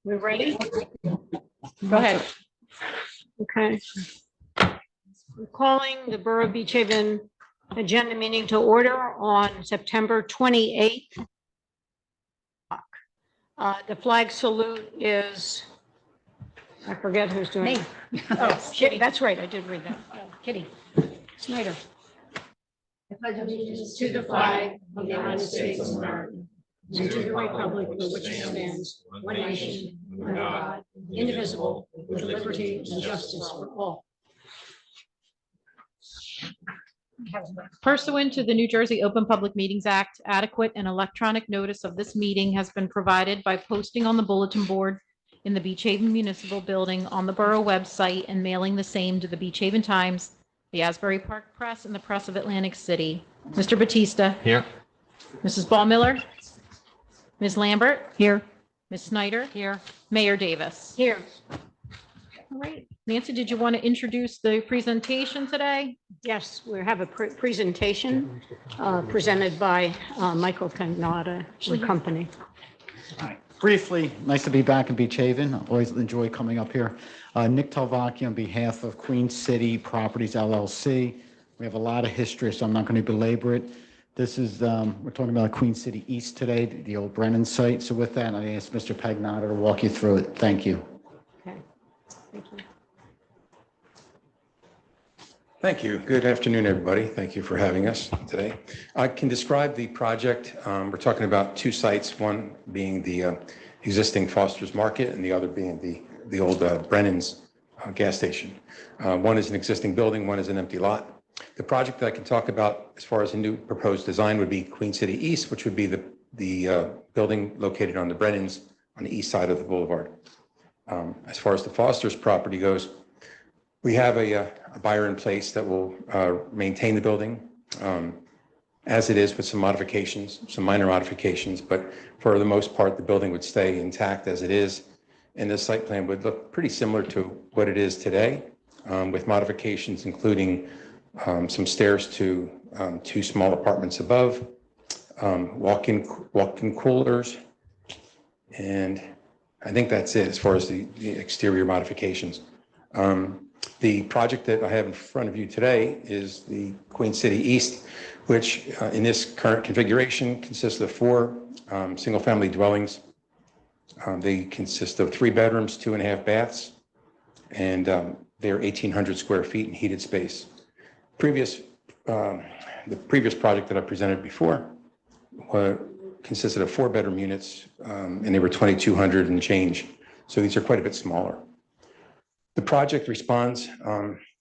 We ready? Go ahead. Okay. We're calling the Borough of Beach Haven agenda meeting to order on September 28th. The flag salute is, I forget who's doing it. Me. Oh, shit, that's right, I did read that. Kitty Snyder. I pledge allegiance to the flag of the United States of America and to the republic for which it stands, one nation, under God, indivisible, with liberty and justice for all. Pursuant to the New Jersey Open Public Meetings Act, adequate and electronic notice of this meeting has been provided by posting on the bulletin board in the Beach Haven Municipal Building on the Borough website and mailing the same to the Beach Haven Times, the Asbury Park Press, and the Press of Atlantic City. Mr. Batista. Here. Mrs. Ballmiller. Ms. Lambert. Here. Ms. Snyder. Here. Mayor Davis. Here. All right. Nancy, did you want to introduce the presentation today? Yes, we have a presentation presented by Michael Cagnata and Company. Hi. Briefly, nice to be back in Beach Haven. I always enjoy coming up here. Nick Talvacchio on behalf of Queen City Properties LLC. We have a lot of history, so I'm not going to belabor it. This is, we're talking about Queen City East today, the old Brennan site. So with that, I asked Mr. Cagnata to walk you through it. Thank you. Okay, thank you. Thank you. Good afternoon, everybody. Thank you for having us today. I can describe the project. We're talking about two sites, one being the existing Foster's Market and the other being the old Brennan's gas station. One is an existing building, one is an empty lot. The project that I can talk about as far as a new proposed design would be Queen City East, which would be the building located on the Brennan's on the east side of the boulevard. As far as the Foster's property goes, we have a buyer in place that will maintain the building as it is with some modifications, some minor modifications, but for the most part, the building would stay intact as it is. And the site plan would look pretty similar to what it is today with modifications, including some stairs to two small apartments above, walk-in coolers, and I think that's it as far as the exterior modifications. The project that I have in front of you today is the Queen City East, which in this current configuration consists of four single-family dwellings. They consist of 3 bedrooms, 2.5 baths, and they're 1,800 square feet in heated space. The previous project that I presented before consisted of 4-bedroom units, and they were 2,200 and change. So these are quite a bit smaller. The project responds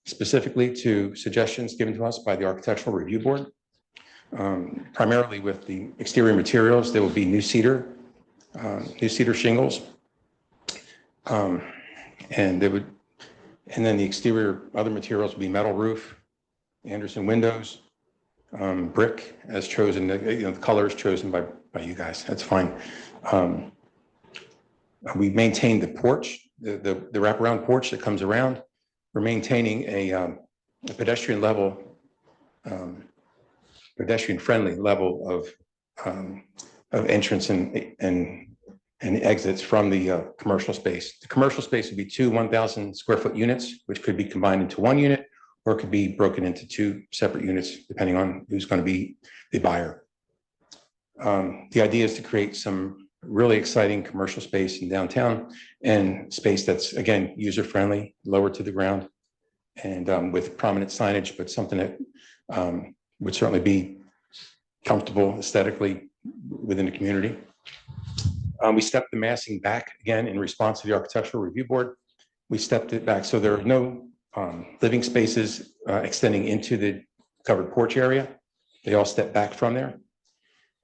specifically to suggestions given to us by the Architectural Review Board, primarily with the exterior materials. There will be new cedar shingles, and then the exterior other materials will be metal roof, Anderson windows, brick as chosen. The color is chosen by you guys. That's fine. We maintain the porch. The wraparound porch that comes around. We're maintaining a pedestrian friendly level of entrance and exits from the commercial space. The commercial space would be 2 1,000 square foot units, which could be combined into one unit, or it could be broken into 2 separate units, depending on who's going to be the buyer. The idea is to create some really exciting commercial space in downtown and space that's, again, user-friendly, lower to the ground, and with prominent signage, but something that would certainly be comfortable aesthetically within the community. We stepped the massing back again in response to the Architectural Review Board. We stepped it back so there are no living spaces extending into the covered porch area. They all step back from there.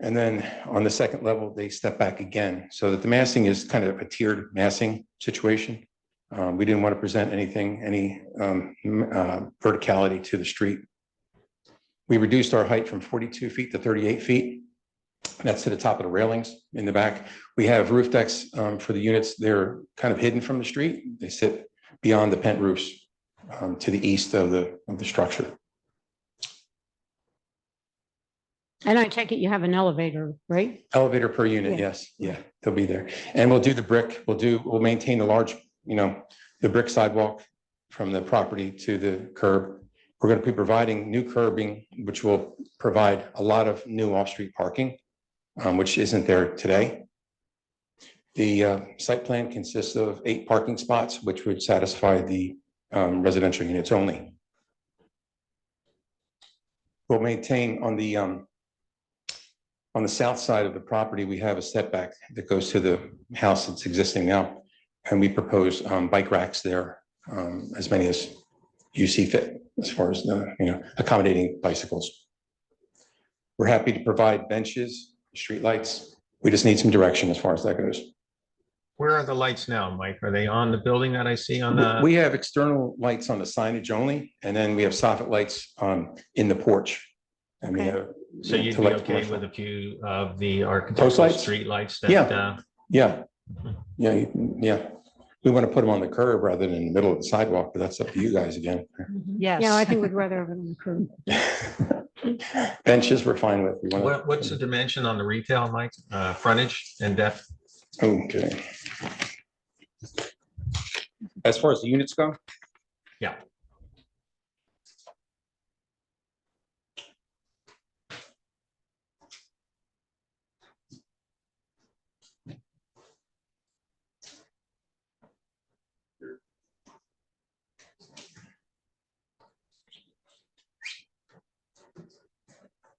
And then on the second level, they step back again so that the massing is kind of a tiered massing situation. We didn't want to present any verticality to the street. We reduced our height from 42 feet to 38 feet. That's to the top of the railings in the back. We have roof decks for the units. They're kind of hidden from the street. They sit beyond the pent roofs to the east of the structure. And I take it you have an elevator, right? Elevator per unit, Yeah. yes, yeah, they'll be there. And we'll do the brick, we'll maintain the large, the brick sidewalk from the property to the curb. We're going to be providing new curbing, which will provide a lot of new off-street parking, which isn't there today. The site plan consists of 8 parking spots, which would satisfy the residential units only. We'll maintain on the south side of the property, we have a setback that goes to the house that's existing now. And we propose bike racks there, as many as you see fit, as far as accommodating bicycles. We're happy to provide benches, streetlights. We just need some direction as far as that goes. Where are the lights now, Mike? Are they on the building that I see on the? We have external lights on the signage only, and then we have soffit lights in the porch. And we Okay. have. So you'd to be light okay commercial. with a few of the architectural lights? street lights that? Yeah. Yeah. Yeah. We want to put them on the curb rather than in the middle of the sidewalk, but that's up to you guys again. Yes. Yeah, I think we'd rather have it on the curb. Benches, we're fine with. We wanna- What's the dimension on the retail, Mike? Frontage and depth? Okay. As far as the units go? Yeah.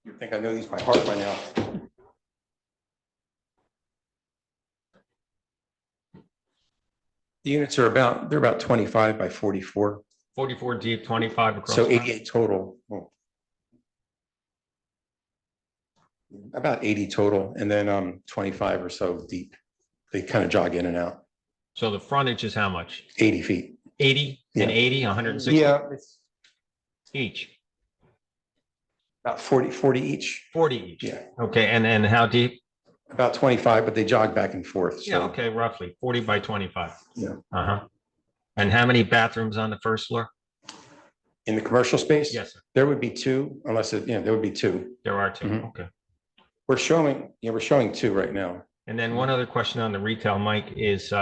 I think I know these by heart by now. The units are they're about 25 by 44, 44 deep, 25 across. so 88 total. Oh. About 80 total, and then 25 or so deep. They kind of jog in and out, So the frontage is how much? 80 feet. 80 and Yeah. 80, 160 Yeah, it's each, about 40 each. 40 each. Yeah, Okay, and how deep? about 25, but they jog back and forth. Yeah, So okay, roughly 40 by 25. Yeah. Uh-huh. And how many bathrooms on the first floor? in the commercial space, Yes, sir. there would be 2, unless there would be 2. There are 2. Mhm. Okay. We're showing 2 right now. And then one other question on the retail, Mike, is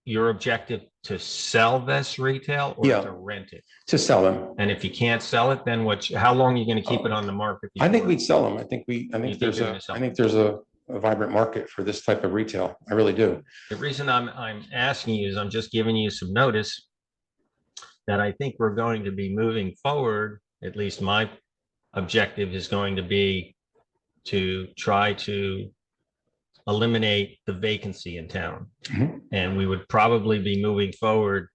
your objective to sell this retail or Yeah. to rent it? To sell them. And if you can't sell it, then how long are you going to keep it on the market? I think before- we'd sell them. I think think there's you're a, gonna sell I think there's a vibrant market for this type of retail. I really do. The reason I'm asking you is I'm just giving you some notice that I think we're going to be moving forward, at least my objective is going to be to try to eliminate the vacancy in town. Mhm. And we would probably be moving forward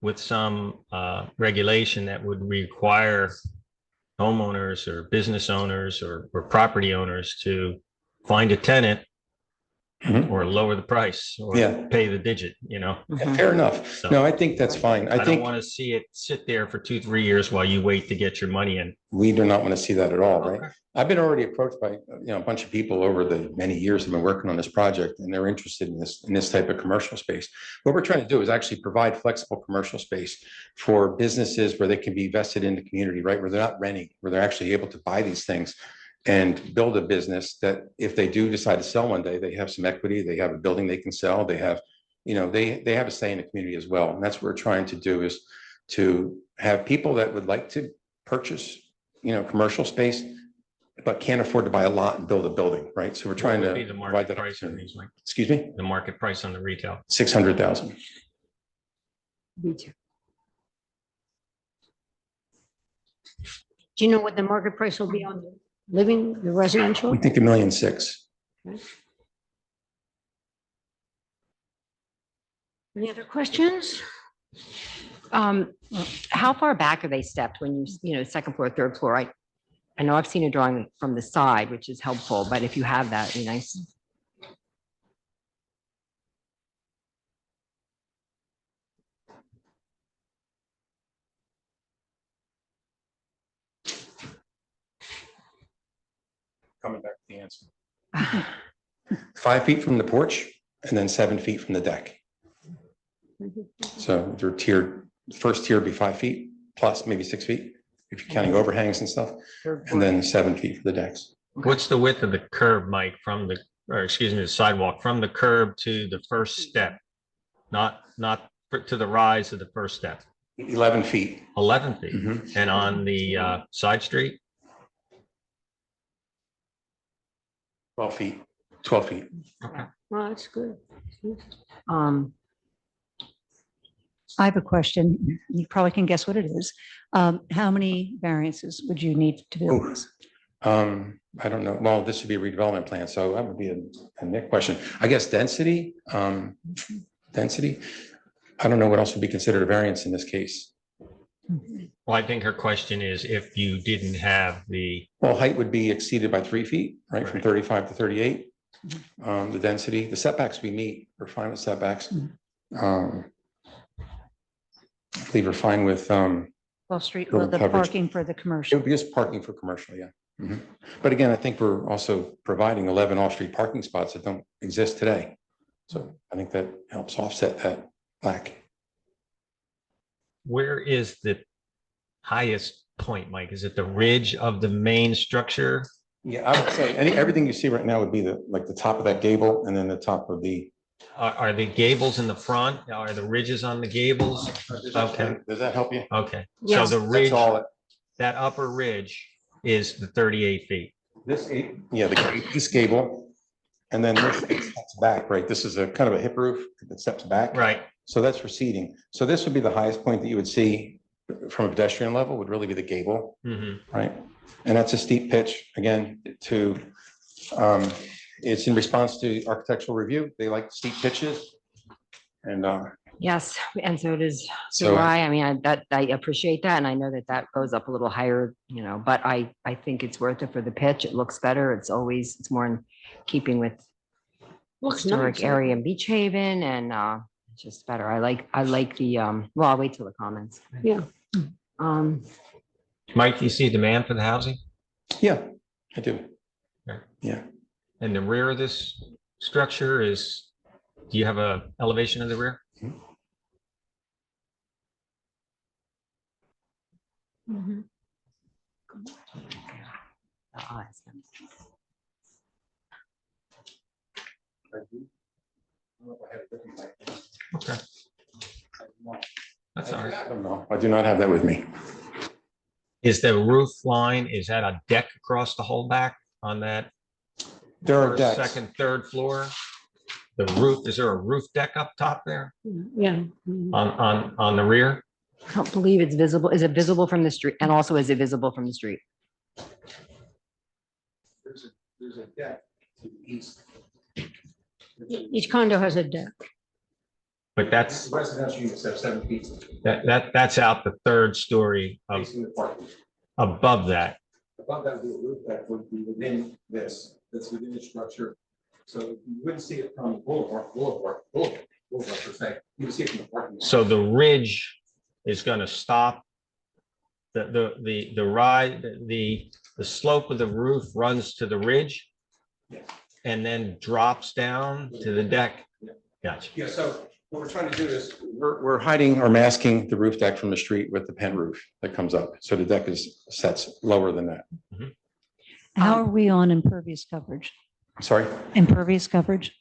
with some regulation that would require homeowners or business owners or property owners to find a tenant Mhm. or lower the price or Yeah. pay the digit, Fair enough. So- No, I think that's fine. I I don't think want to see it sit there for 2-3 years while you wait to get your money in. we do not want to see that at all, right? Okay. I've been already approached by, a bunch of people over the many years I've been working on this project, and they're interested in this type of commercial space. What we're trying to do is actually provide flexible commercial space for businesses where they can be vested in the community, right? Where they're not renting, where they're actually able to buy these things and build a business that if they do decide to sell one day, they have some equity, they have a building they can sell, they have, they have a say in the community as well. And that's what we're trying to do, is to have people that would like to purchase, commercial space, but can't afford to buy a lot and build a building, right? So we're trying What to would be the provide market that price on opportunity. these, Mike? Excuse me, The market price on the retail. 600,000. Do you know what the market price will be on the living, the residential? We think 1,600,000. Any other questions? How far back are they stepped when second floor, third floor? I know I've seen a drawing from the side, which is helpful, but if you have that, it'd be nice. Coming back to the answer. 5 feet from the porch and then 7 feet from the deck. So they're tiered, first tier would be 5 feet plus maybe 6 feet. if you're counting overhangs and stuff, and then 7 feet for the decks. What's the width of the curb, Mike, from the, or excuse me, the sidewalk, from the curb to the first step? Not to the rise of the first step, 11 feet. 11 feet. Mhm. And on the side street? 12 feet, 12 feet. Well, that's good. I have a question. You probably can guess what it is. How many variances would you need to build Ooh. this? I don't know. Well, this would be a redevelopment plan, so that would be a Nick question. I guess density, density. I don't know what else would be considered a variance in this case. Well, I think her question is if you didn't have the, Well, height would be exceeded by 3 feet, right, from Right. 35 to 38. The density, the setbacks we meet, we're fine with setbacks. I believe we're fine with, Wall Street, Building the coverage. parking for the it commercial. would be just parking for commercial, yeah. Mhm. But again, I think we're also providing 11 off-street parking spots that don't exist today. So I think that helps offset that lack. where is the highest point, Mike? Is it the ridge of the main structure? Yeah, I would say everything you see right now would be like the top of that gable and then the top of the. Are the gables in the front? Are the ridges on the gables? Okay. Does that help you? Okay, so Yes. the That's ridge, all it. that upper ridge is the 38 feet. Yeah, this gable. And then this steps back, right? This is a kind of a hip roof that steps back. Right. So that's receding. So this would be the highest point that you would see from a pedestrian level would really be the gable, Mhm. right? And that's a steep pitch, again, it's in response to architectural review. They like steep pitches. And Yes, and so does So- I mean, I appreciate that, and I know that that goes up a little higher, but I think it's worth it for the pitch. It looks better. It's more in keeping with Looks historic nice. area in Beach Haven, and it's just better. I like the, well, I'll wait till the comments. Yeah. Mike, do you see demand for the housing? yeah, I do. And the rear of this structure is, do you have a elevation of the rear? Mhm. I'll ask them. Okay. That's all right. I don't know. I do not have that with me. Is the roof line, is that a deck across the whole back on that There are first, decks. second, third floor? The roof, is there a roof deck up top there Yeah. Mhm. on the rear? I don't believe it's visible. Is it visible from the street? And also, is it visible from the street? There's a deck to the east. Each condo has a deck. But that's, Residential units have 7 feet that's out the third story of, facing the parking. above that. Above that would be a roof that would be within this, that's within the structure. So you wouldn't see it from boulevard per se. You would see it from the parking lot. So the ridge is going to stop. The ride, the slope of the roof runs to the ridge Yes. and then drops down to the deck. Yeah. Gotcha. Yeah, so what we're trying to do is, we're hiding or masking the roof deck from the street with the pen roof that comes up. So the deck sets lower than that. How are we on impervious coverage? Sorry? Impervious coverage?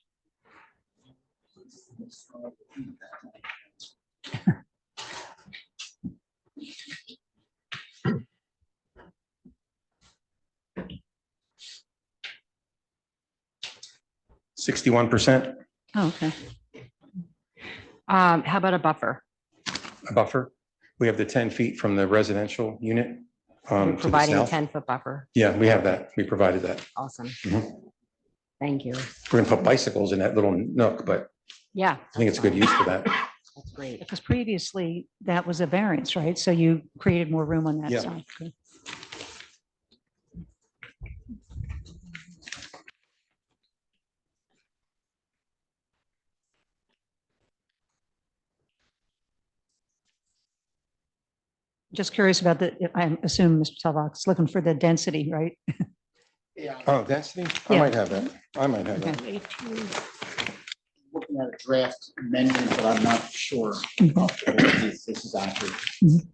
Sixty-one percent Oh, okay. How about a buffer? buffer. We have the 10 feet from the residential unit. You're To the providing a south. 10-foot buffer. Yeah, we have that. We provided that. Awesome. Mhm. Thank you. We're gonna put bicycles in that little nook, but Yeah. I think it's a good use for that. That's great. Because previously that was a variance, right? So you created more room on that Yeah. side. Good. Just curious about I assume Mr. Telvox looking for the density, right? Oh, density? I Yeah. might have that. I might have that. 18. Looking at a draft amendment, but I'm not sure Mhm. if this is accurate. Mhm.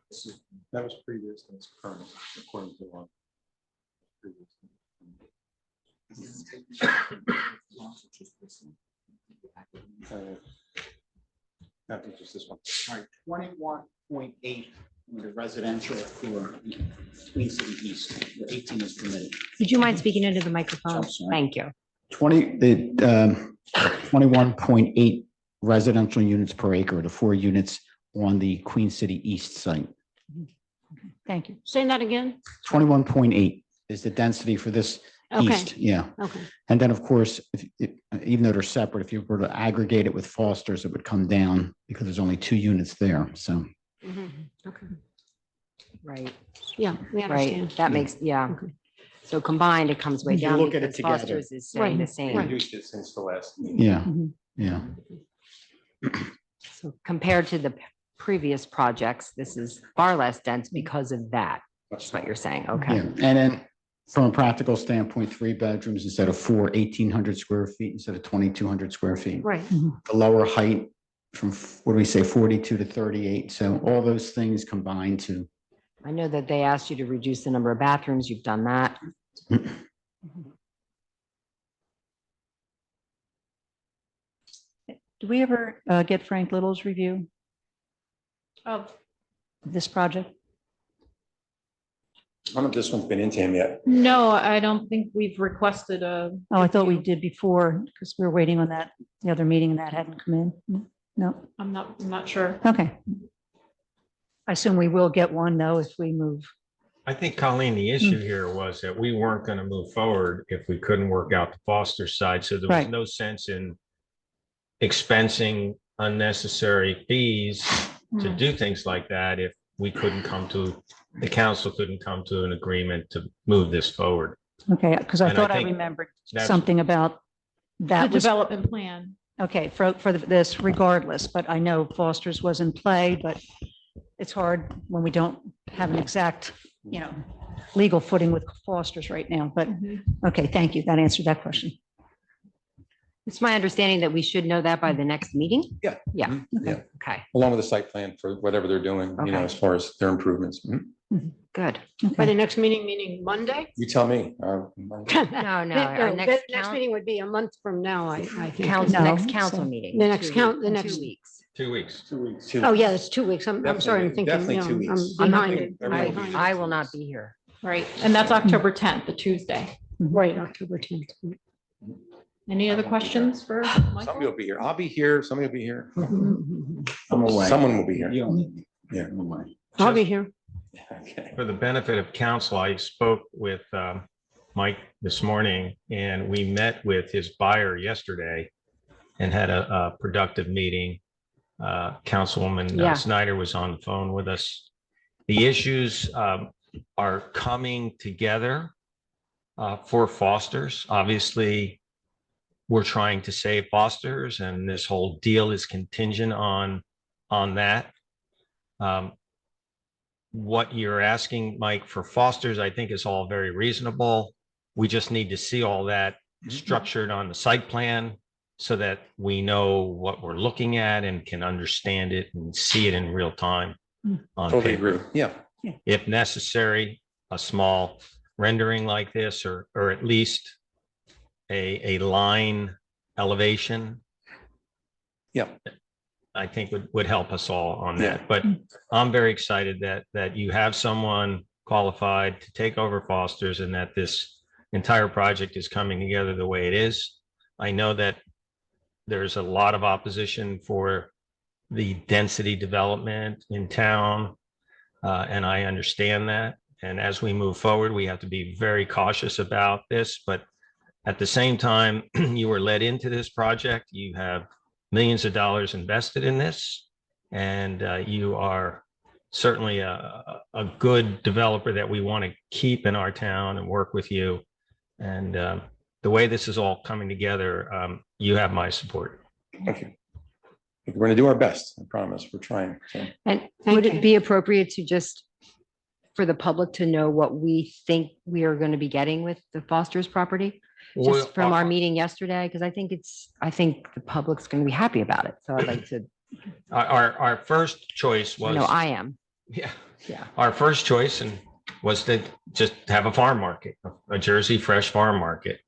This is That was previous, that's current, according to law. That was just this one. All right, 21.8 under residential for Queen City East, where 18 is permitted. Would you mind speaking into the microphone? Oh, sorry. Thank you. 21.8 residential units per acre, the 4 units on the Queen City East site. Thank you. Say that again? 21.8 is the density for this Okay, east, yeah. okay. And then, of course, even though they're separate, if you were to aggregate it with Foster's, it would come down because there's only 2 units there, so. Mhm, okay. Right, Yeah, we right. understand. That makes, yeah. Okay. So combined, it comes way You down look at it because together. Foster's is staying the Right, same. right. Reduced it since the last. meeting. Yeah, Mhm. yeah. So compared to the previous projects, this is far less dense because of that. That's what you're saying. Okay. Yeah, and then from a practical standpoint, 3 bedrooms instead of 4, 1,800 square feet instead of 2,200 square feet. Right, The lower height from, what do we say, 42 to 38. So all those things combined to, I know that they asked you to reduce the number of bathrooms. You've done that. Do we ever get Frank Little's review Of, of this project? I don't know if this one's been into him yet. no, I don't think we've requested a. Oh, I thought we review. did before because we were waiting on that, the other meeting and that hadn't come in. No, I'm not sure. okay. I assume we will get one though if we move. I think, Colleen, the issue here was that we weren't going to move forward if we couldn't work out the Foster side. So there was Right. no sense in expensing unnecessary fees to Hmm. do things like that if we couldn't come to, the council couldn't come to an agreement to move this forward. Okay, because I And I thought I think remembered that's- something about The that was, development plan. okay, for this regardless, but I know Foster's was in play, but it's hard when we don't have an exact, legal footing with Foster's right now, but, okay, thank you. That answered that question. It's my understanding that we should know that by the next meeting. Yeah. Yeah. Mhm. Yeah, Okay, along with the site plan for whatever they're doing, Okay. as far as their improvements. Mhm. good. by the next meeting, meaning Monday? You tell me. No, no, our The next next count, meeting would be a month from now, I think. council, No, next council so- meeting. The next 2 count- weeks- the in next- 2 weeks. 2 weeks. 2 weeks. Oh, yeah, it's 2 weeks. I'm sorry, I'm Definitely- thinking, definitely 2 weeks. I'm I'm behind. not I'm gonna- behind. I will not be here. Right, and that's October 10th, the Tuesday. Right, October 10th. Any other questions for Somebody Michael? will be here. I'll be here. Somebody will be here. I'm away. Someone will be here. You don't need me. Yeah. I'm away. I'll be here. Okay. For the benefit of council, I spoke with Mike this morning and we met with his buyer yesterday and had a productive meeting. Councilwoman Yeah. Snyder was on the phone with us. The issues are coming together for Foster's. Obviously, we're trying to save Foster's and this whole deal is contingent on that. What you're asking, Mike, for Foster's, I think is all very reasonable. We just need to see all that structured on the site plan so that we know what we're looking at and can understand it and see it in real time on Totally paper. agree. Yeah. If necessary, a small rendering like this, or at least a line elevation, Yeah. I think would help us all on Yeah. that. But I'm very excited that you have someone qualified to take over Foster's and that this entire project is coming together the way it is. I know that there's a lot of opposition for the density development in town. And I understand that. And as we move forward, we have to be very cautious about this. But at the same time, you were led into this project. You have millions of dollars invested in this. And you are certainly a good developer that we want to keep in our town and work with you. And the way this is all coming together, you have my support. Thank you. We're going to do our best. I promise. We're trying. So, And Thank would you. it be appropriate to just, for the public to know what we think we are going to be getting with the Foster's property? Just from our meeting yesterday, because I think the public's going to be happy about it. So I'd like to, Our first choice was. I am. Yeah. Yeah. Our first choice was to just have a farm market, a Jersey fresh farm market.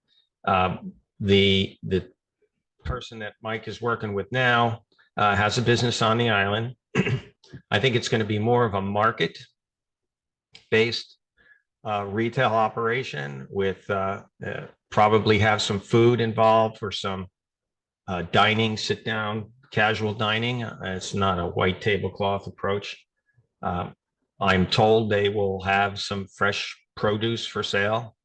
The person that Mike is working with now has a business on the island. I think it's going to be more of a market-based retail operation with probably have some food involved for some dining, sit down, casual dining. It's not a white tablecloth approach. I'm told they will have some fresh produce for sale.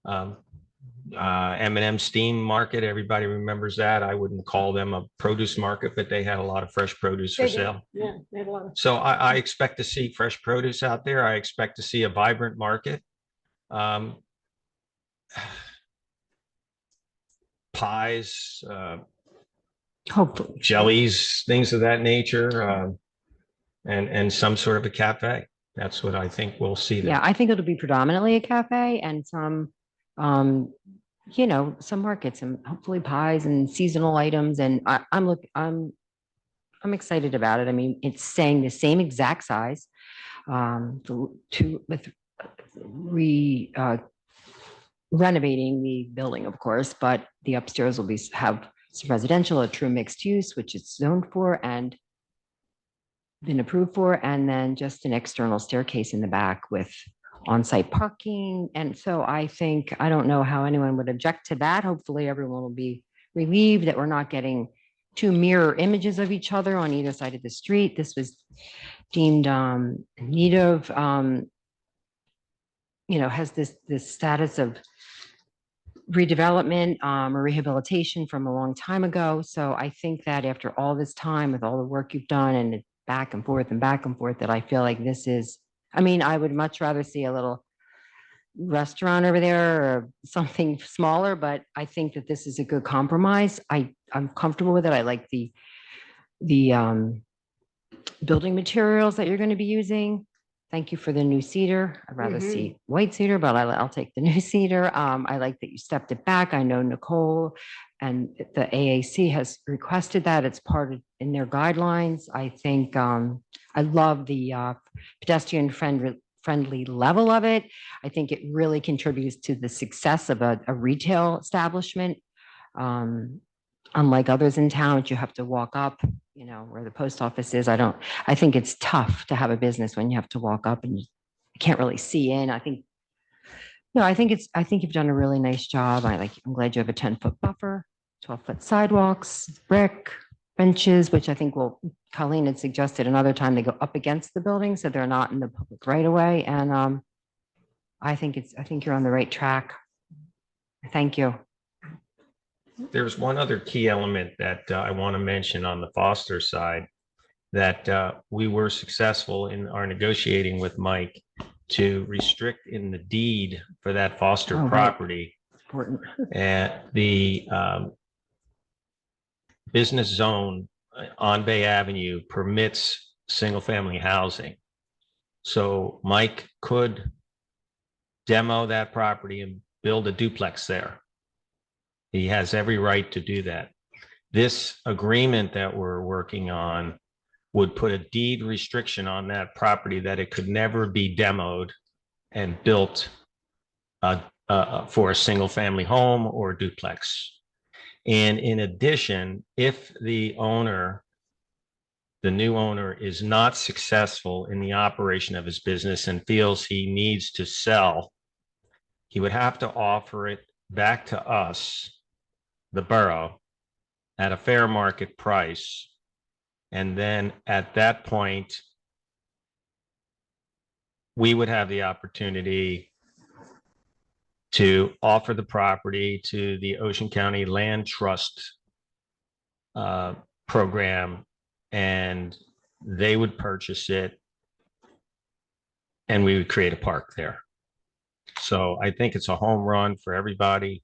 M&M Steam Market, everybody remembers that. I wouldn't call them a produce market, but they had a lot of fresh produce for They did. sale. Yeah, they had a lot of. So I expect to see fresh produce out there. I expect to see a vibrant market. Pies, Hopefully. jellies, things of that nature, and some sort of a cafe. That's what I think we'll see there. Yeah, I think it'll be predominantly a cafe and some, some markets and hopefully pies and seasonal items. And I'm excited about it. I mean, it's saying the same exact size, renovating the building, of course, but the upstairs will have some residential, a true mixed use, which it's zoned for and been approved for, and then just an external staircase in the back with on-site parking. And so I don't know how anyone would object to that. Hopefully everyone will be relieved that we're not getting two mirror images of each other on either side of the street. This was deemed need of, has this status of redevelopment or rehabilitation from a long time ago. So I think that after all this time with all the work you've done and back and forth, that I feel like this is, I would much rather see a little restaurant over there or something smaller, but I think that this is a good compromise. I'm comfortable with it. I like the building materials that you're going to be using. Thank you for the new cedar. I'd rather see white cedar, but I'll take the new cedar. I like that you stepped it back. I know Nicole and the AAC has requested that. It's in their guidelines. I think I love the pedestrian friendly level of it. I think it really contributes to the success of a retail establishment. Unlike others in town, which you have to walk up, where the post office is. I think it's tough to have a business when you have to walk up and you can't really see in. I think you've done a really nice job. I'm glad you have a 10-foot buffer, 12-foot sidewalks, brick, benches, which I think Colleen had suggested another time they go up against the building, so they're not in the public right away. And I think you're on the right track. Thank you. There's one other key element that I want to mention on the Foster side, that we were successful in our negotiating with Mike to restrict in the deed for that Foster right. property. Important. And the business zone on Bay Avenue permits single-family housing. So Mike could demo that property and build a duplex there. He has every right to do that. This agreement that we're working on would put a deed restriction on that property that it could never be demoed and built for a single family home or duplex. And in addition, if the new owner is not successful in the operation of his business and feels he needs to sell, he would have to offer it back to us, the borough, at a fair market price. And then at that point, we would have the opportunity to offer the property to the Ocean County Land Trust program, and they would purchase it and we would create a park there. So I think it's a home run for everybody.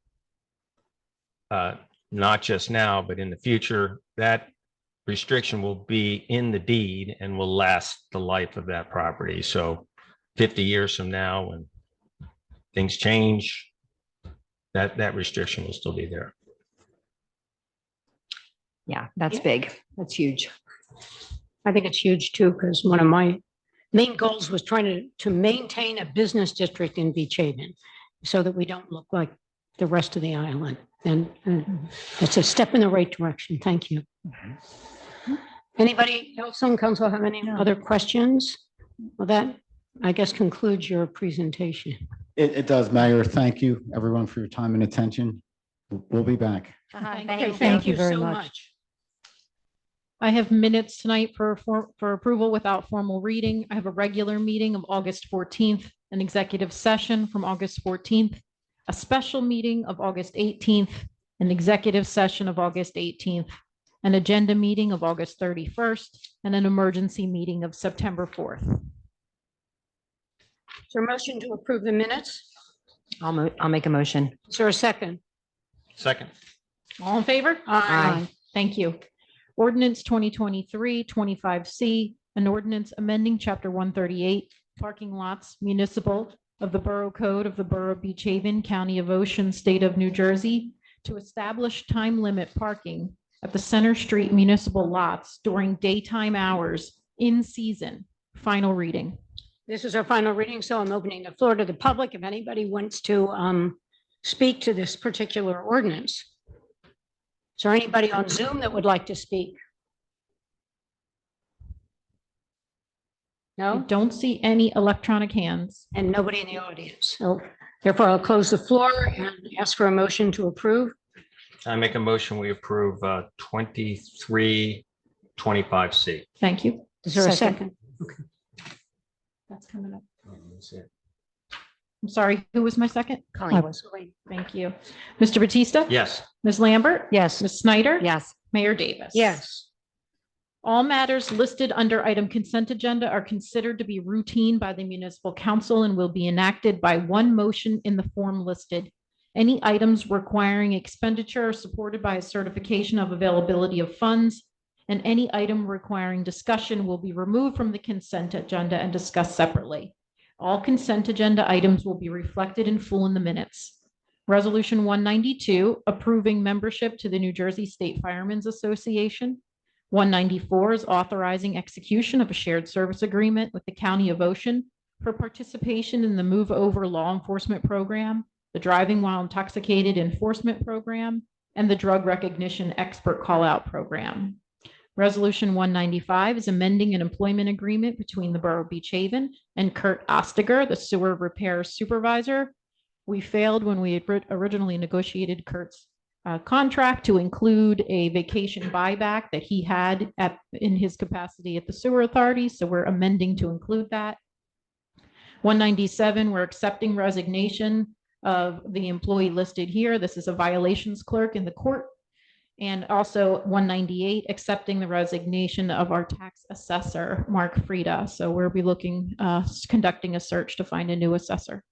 Not just now, but in the future. That restriction will be in the deed and will last the life of that property. So 50 years from now, when things change, that restriction will still be there. Yeah, that's big. That's huge. I think it's huge too, because one of my main goals was trying to maintain a business district in Beach Haven so that we don't look like the rest of the island. And it's a step in the right direction. Thank you. Anybody else on council have any other questions? Well, that, I guess, concludes your presentation. It does, Mayor. Thank you, everyone, for your time and attention. We'll be back. Okay, Thank you very so much. I have minutes tonight for approval without formal reading. I have a regular meeting of August 14th, an executive session from August 14th, a special meeting of August 18th, an executive session of August 18th, an agenda meeting of August 31st, and an emergency meeting of September 4th. Is there a motion to approve the minutes? I'll make a motion. Is there a second? Second. All in favor? Aye. Thank you. Ordinance 2023-25C, an ordinance amending Chapter 138, parking lots municipal of the Borough Code of the Borough of Beach Haven, County of Ocean, State of New Jersey, to establish time limit parking at the Center Street municipal lots during daytime hours in season. Final reading. This is our final reading, so I'm opening the floor to the public. If anybody wants to speak to this particular ordinance. Is there anybody on Zoom that would like to speak? I No? don't see any electronic hands. And nobody in the audience. So therefore, I'll close the floor and ask for a motion to approve. I make a motion, we approve 2325C. Thank you. Is there a second? That's coming up. I'm sorry, who was my second? Colleen was. Thank you. Mr. Batista? Yes. Ms. Lambert? Yes. Ms. Snyder? Yes. Mayor Davis? Yes. All matters listed under item consent agenda are considered to be routine by the municipal council and will be enacted by one motion in the form listed. Any items requiring expenditure are supported by a certification of availability of funds, and any item requiring discussion will be removed from the consent agenda and discussed separately. All consent agenda items will be reflected in full in the minutes. Resolution 192, approving membership to the New Jersey State Firemen's Association. 194 is authorizing execution of a shared service agreement with the County of Ocean for participation in the Move Over Law Enforcement Program, the Driving While Intoxicated Enforcement Program, and the Drug Recognition Expert Call-Out Program. Resolution 195 is amending an employment agreement between the Borough of Beach Haven and Kurt Ostiger, the sewer repair supervisor. We failed when we had originally negotiated Kurt's contract to include a vacation buyback that he had in his capacity at the sewer authority. So we're amending to include that. 197, we're accepting resignation of the employee listed here. This is a violations clerk in the court. And also 198, accepting the resignation of our tax assessor, Mark Frieda. So we'll be conducting a search to find a new assessor.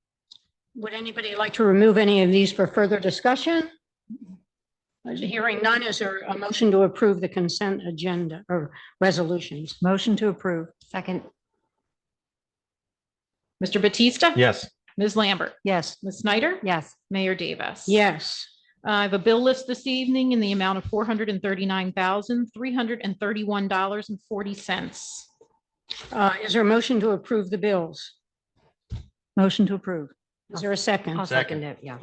Would anybody like to remove any of these for further discussion? Hearing none, is there a motion to approve the consent agenda or resolutions? Motion to approve. Second. Mr. Batista? Yes. Ms. Lambert? Yes. Ms. Snyder? Yes. Mayor Davis? Yes. I have a bill list this evening in the amount of $439,331.40. Is there a motion to approve the bills? Motion to approve. Is there a second? I'll second it. Yeah.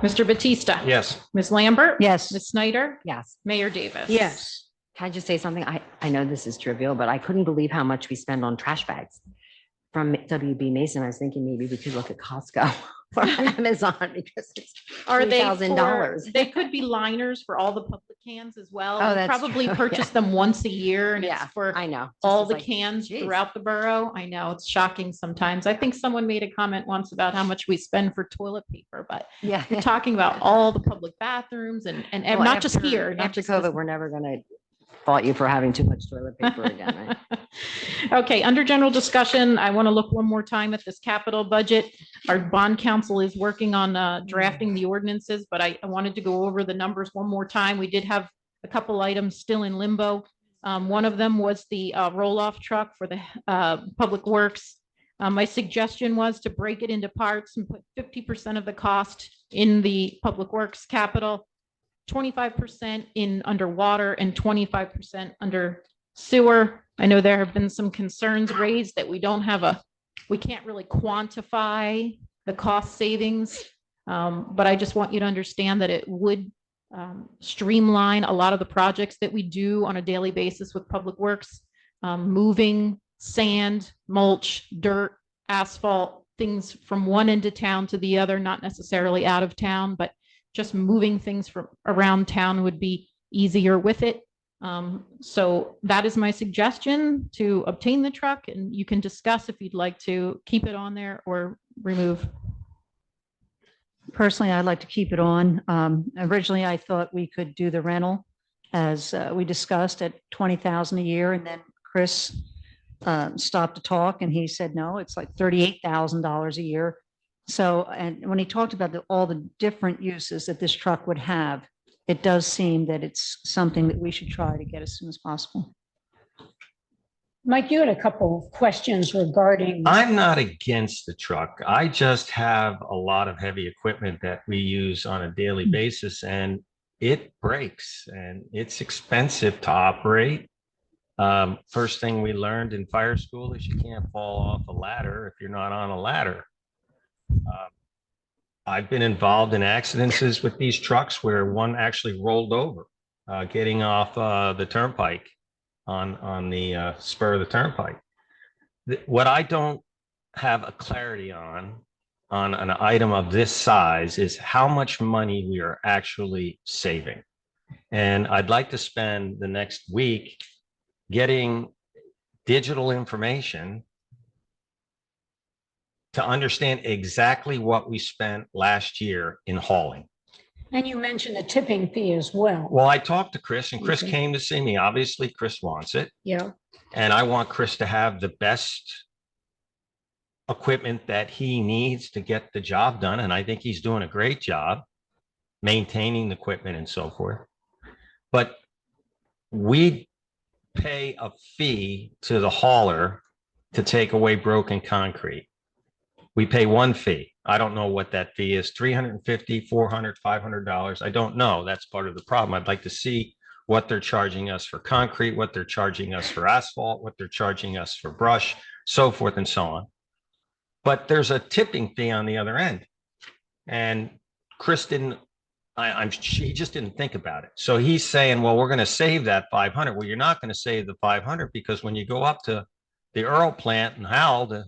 Mr. Batista? Yes. Ms. Lambert? Yes. Ms. Snyder? Yes. Mayor Davis? Yes. Can I just say something? I know this is trivial, but I couldn't believe how much we spend on trash bags from WB Mason. I was thinking maybe we could look at Costco or Amazon because it's Are they $3,000. They could be liners for all the public cans as well. Oh, We that's probably true, purchase yeah. them once a year and Yeah, it's for I know. all Just the like, cans geez. throughout the borough. I know it's shocking sometimes. I think someone made a comment once about how much we spend for toilet paper, but Yeah. we're talking about all the public bathrooms and Well, not just after- here. not After just this- COVID, we're never going to fault you for having too much toilet paper again, right? Okay, under general discussion, I want to look one more time at this capital budget. Our bond council is working on drafting the ordinances, but I wanted to go over the numbers one more time. We did have a couple items still in limbo. One of them was the roll-off truck for the Public Works. My suggestion was to break it into parts and put 50% of the cost in the Public Works capital, 25% in underwater and 25% under Sewer, I know there have been some concerns raised that we can't really quantify the cost savings. But I just want you to understand that it would streamline a lot of the projects that we do on a daily basis with Public Works, moving sand, mulch, dirt, asphalt, things from one end of town to the other, not necessarily out of town, but just moving things from around town would be easier with it. So that is my suggestion, to obtain the truck, and you can discuss if you'd like to keep it on there or remove. Personally, I'd like to keep it on. Originally, I thought we could do the rental as we discussed at 20,000 a year, and then Chris stopped to talk and he said, no, it's like $38,000 a year. So, and when he talked about all the different uses that this truck would have, it does seem that it's something that we should try to get as soon as possible. Mike, you had a couple of questions regarding. I'm not against the truck. I just have a lot of heavy equipment that we use on a daily basis, and it breaks and it's expensive to operate. First thing we learned in fire school is you can't fall off a ladder if you're not on a ladder. I've been involved in accidents with these trucks where one actually rolled over, getting off the turnpike on the spur of the turnpike. What I don't have a clarity on an item of this size is how much money we are actually saving. And I'd like to spend the next week getting digital information to understand exactly what we spent last year in hauling. And you mentioned the tipping fee as well. Well, I talked to Chris, and Chris Okay. came to see me. Obviously, Chris wants it. Yeah. And I want Chris to have the best equipment that he needs to get the job done. And I think he's doing a great job maintaining the equipment and so forth. But we pay a fee to the hauler to take away broken concrete. We pay one fee. I don't know what that fee is, $350, $400, $500. I don't know. That's part of the problem. I'd like to see what they're charging us for concrete, what they're charging us for asphalt, what they're charging us for brush, so forth and so on. But there's a tipping fee on the other end. And Chris didn't, he just didn't think about it. So he's saying, well, we're going to save that 500. Well, you're not going to save the 500 because when you go up to the Earl plant in Howell to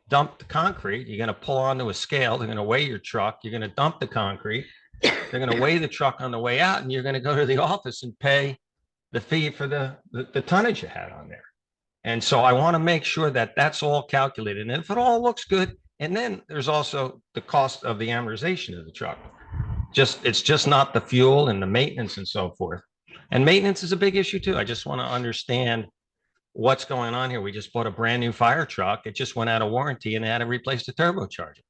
dump the concrete, you're going to pull onto a scale. They're going to weigh your truck. You're going to dump the concrete. They're going to weigh the truck on the way out, and you're going to go to the office and pay the fee for the tonnage you had on there. And so I want to make sure that that's all calculated. And if it all looks good, and then there's also the cost of the amortization of the truck. It's just not the fuel and the maintenance and so forth. And maintenance is a big issue too. I just want to understand what's going on here. We just bought a brand new fire truck. It just went out of warranty and they had to replace the turbocharger.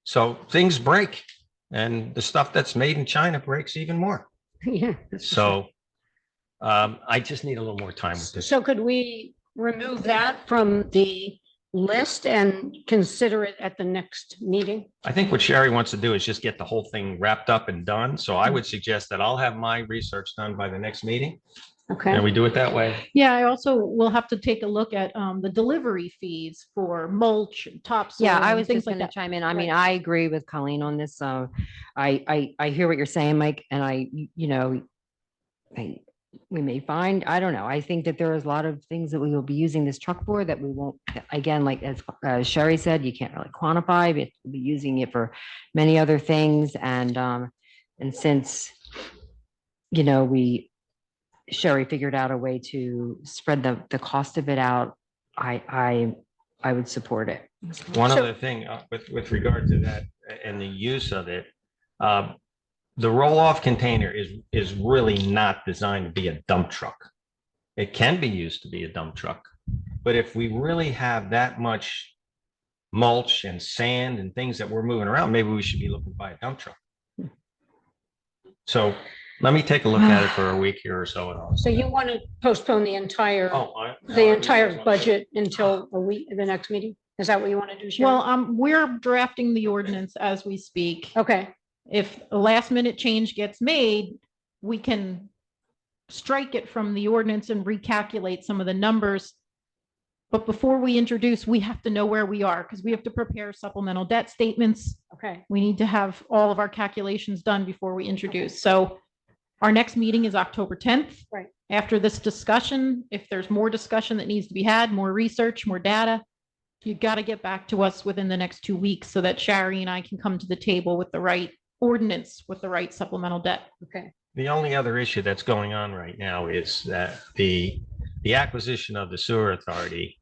So things break, and the stuff that's made in China breaks even more. Yeah. So I just need a little more time with this. So could we remove that from the list and consider it at the next meeting? I think what Sherry wants to do is just get the whole thing wrapped up and done. So I would suggest that I'll have my research done by the next meeting. Okay. And we do it that way. Yeah, I also will have to take a look at the delivery fees for mulch and topsoil. Yeah, I and was things just like going to that. chime in. I mean, I agree with Colleen on this. So I hear what you're saying, Mike, and we may find, I don't know. I think that there is a lot of things that we will be using this truck for that we won't, again, like as Sherry said, you can't really quantify, but we'll be using it for many other things. And since, Sherry figured out a way to spread the cost of it out, I would support it. One So- other thing with regard to that and the use of it, the roll-off container is really not designed to be a dump truck. It can be used to be a dump truck, but if we really have that much mulch and sand and things that we're moving around, maybe we should be looking to buy a dump truck. So let me take a look at it for a week here or so. And I'll. So you want to postpone the entire Budget. budget until the next meeting? Is that what you want to do, Sharon? Well, we're drafting the ordinance as we speak. Okay, If a last minute change gets made, we can strike it from the ordinance and recalculate some of the numbers. But before we introduce, we have to know where we are because we have to prepare supplemental debt statements. Okay, We need to have all of our calculations done before we introduce. So our next meeting is October 10th. Right. After this discussion, if there's more discussion that needs to be had, more research, more data, you got to get back to us within the next 2 weeks so that Shari and I can come to the table with the right ordinance, with the right supplemental debt. okay. The only other issue that's going on right now is that the acquisition of the sewer authority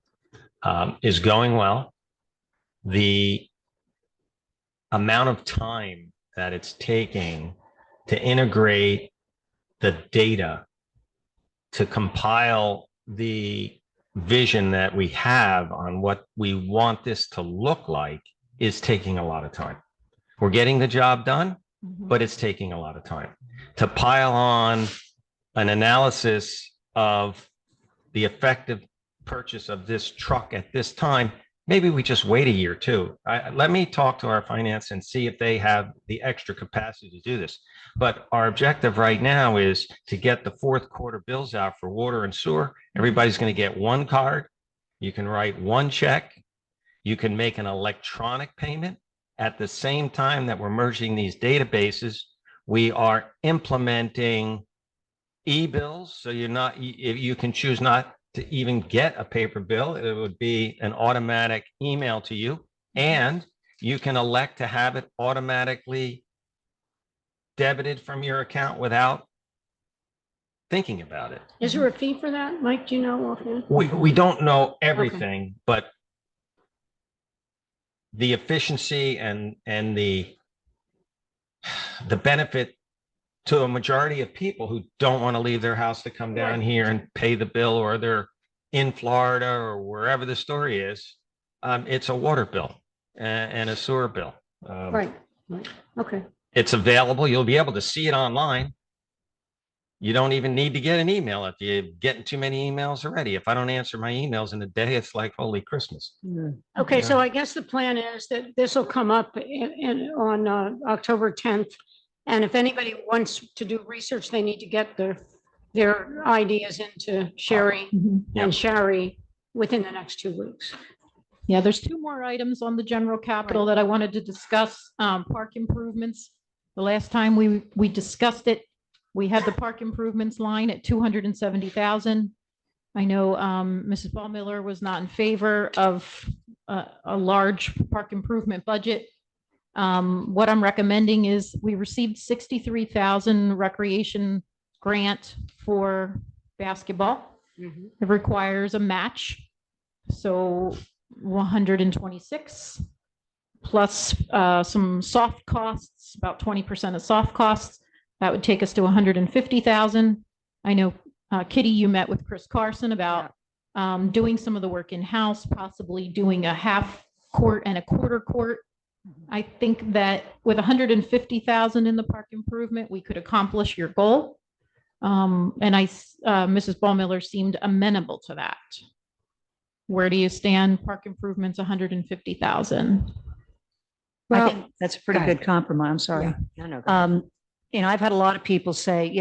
is going well. The amount of time that it's taking to integrate the data to compile the vision that we have on what we want this to look like is taking a lot of time. We're getting the job done, but it's taking a lot of time. To pile on an analysis of the effective purchase of this truck at this time, maybe we just wait a year too. Let me talk to our finance and see if they have the extra capacity to do this. But our objective right now is to get the fourth quarter bills out for water and sewer. Everybody's going to get one card. You can write one check. You can make an electronic payment. At the same time that we're merging these databases, we are implementing e-bills. So you can choose not to even get a paper bill. It would be an automatic email to you. And you can elect to have it automatically debited from your account without thinking about it. Is there a fee for that? Mike, do you know offhand? We don't know everything, but the efficiency and the benefit to a majority of people who don't want to leave their house to come down Right. here and pay the bill, or they're in Florida or wherever the story is, it's a water bill and a sewer bill. Right, right. Okay, It's available. You'll be able to see it online. You don't even need to get an email if you're getting too many emails already. If I don't answer my emails in a day, it's like holy Christmas. okay, so I guess the plan is that this will come up on October 10th. And if anybody wants to do research, they need to get their ideas into Sherry Yeah. and Shari within the next 2 weeks. Yeah, there's two more items on the general capital that I wanted to discuss. Park improvements. The last time we discussed it, we had the park improvements line at 270,000. I know Mrs. Ballmiller was not in favor of a large park improvement budget. What I'm recommending is we received 63,000 recreation grant for basketball. It requires a match. So 126 plus some soft costs, about 20% of soft costs. That would take us to 150,000. I know, Kitty, you met with Chris Carson about doing some of the work in-house, possibly doing a half court and a quarter court. I think that with 150,000 in the park improvement, we could accomplish your goal. And Mrs. Ballmiller seemed amenable to that. Where do you stand? Park improvements, 150,000. I Well, think that's a pretty go ahead. good compromise. I'm sorry. No. I've had a lot of people say,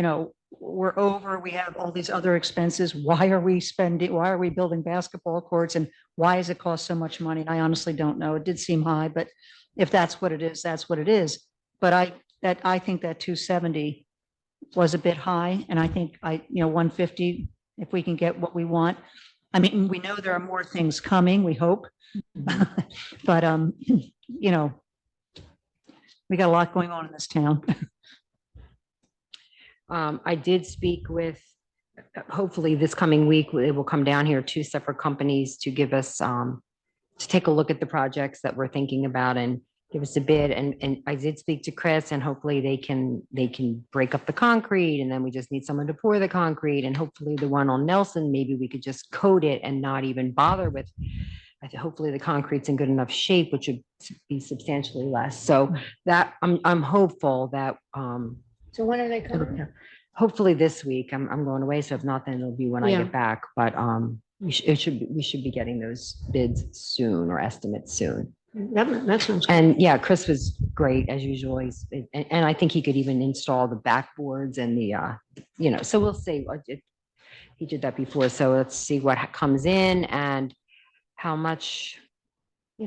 we're over, we have all these other expenses. Why are we building basketball courts and why does it cost so much money? And I honestly don't know. It did seem high, but if that's what it is, that's what it is. But I think that 270 was a bit high, and I think 150, if we can get what we want. I mean, we know there are more things coming, we hope. But we got a lot going on in this town. I did speak with, hopefully this coming week, it will come down here, 2 separate companies to give us, to take a look at the projects that we're thinking about and give us a bid. And I did speak to Chris, and hopefully they can break up the concrete, and then we just need someone to pour the concrete, and hopefully the one on Nelson, maybe we could just coat it and not even bother with, hopefully the concrete's in good enough shape, which would be substantially less. So that I'm hopeful that, So when are they coming? hopefully this week. I'm going away, so if not, then it'll be when I Yeah. get back. But we should be getting those bids soon, or estimates soon. That sounds good. And yeah, Chris was great as usual. And I think he could even install the backboards and the, so we'll see. He did that before. So let's see what comes in and how much,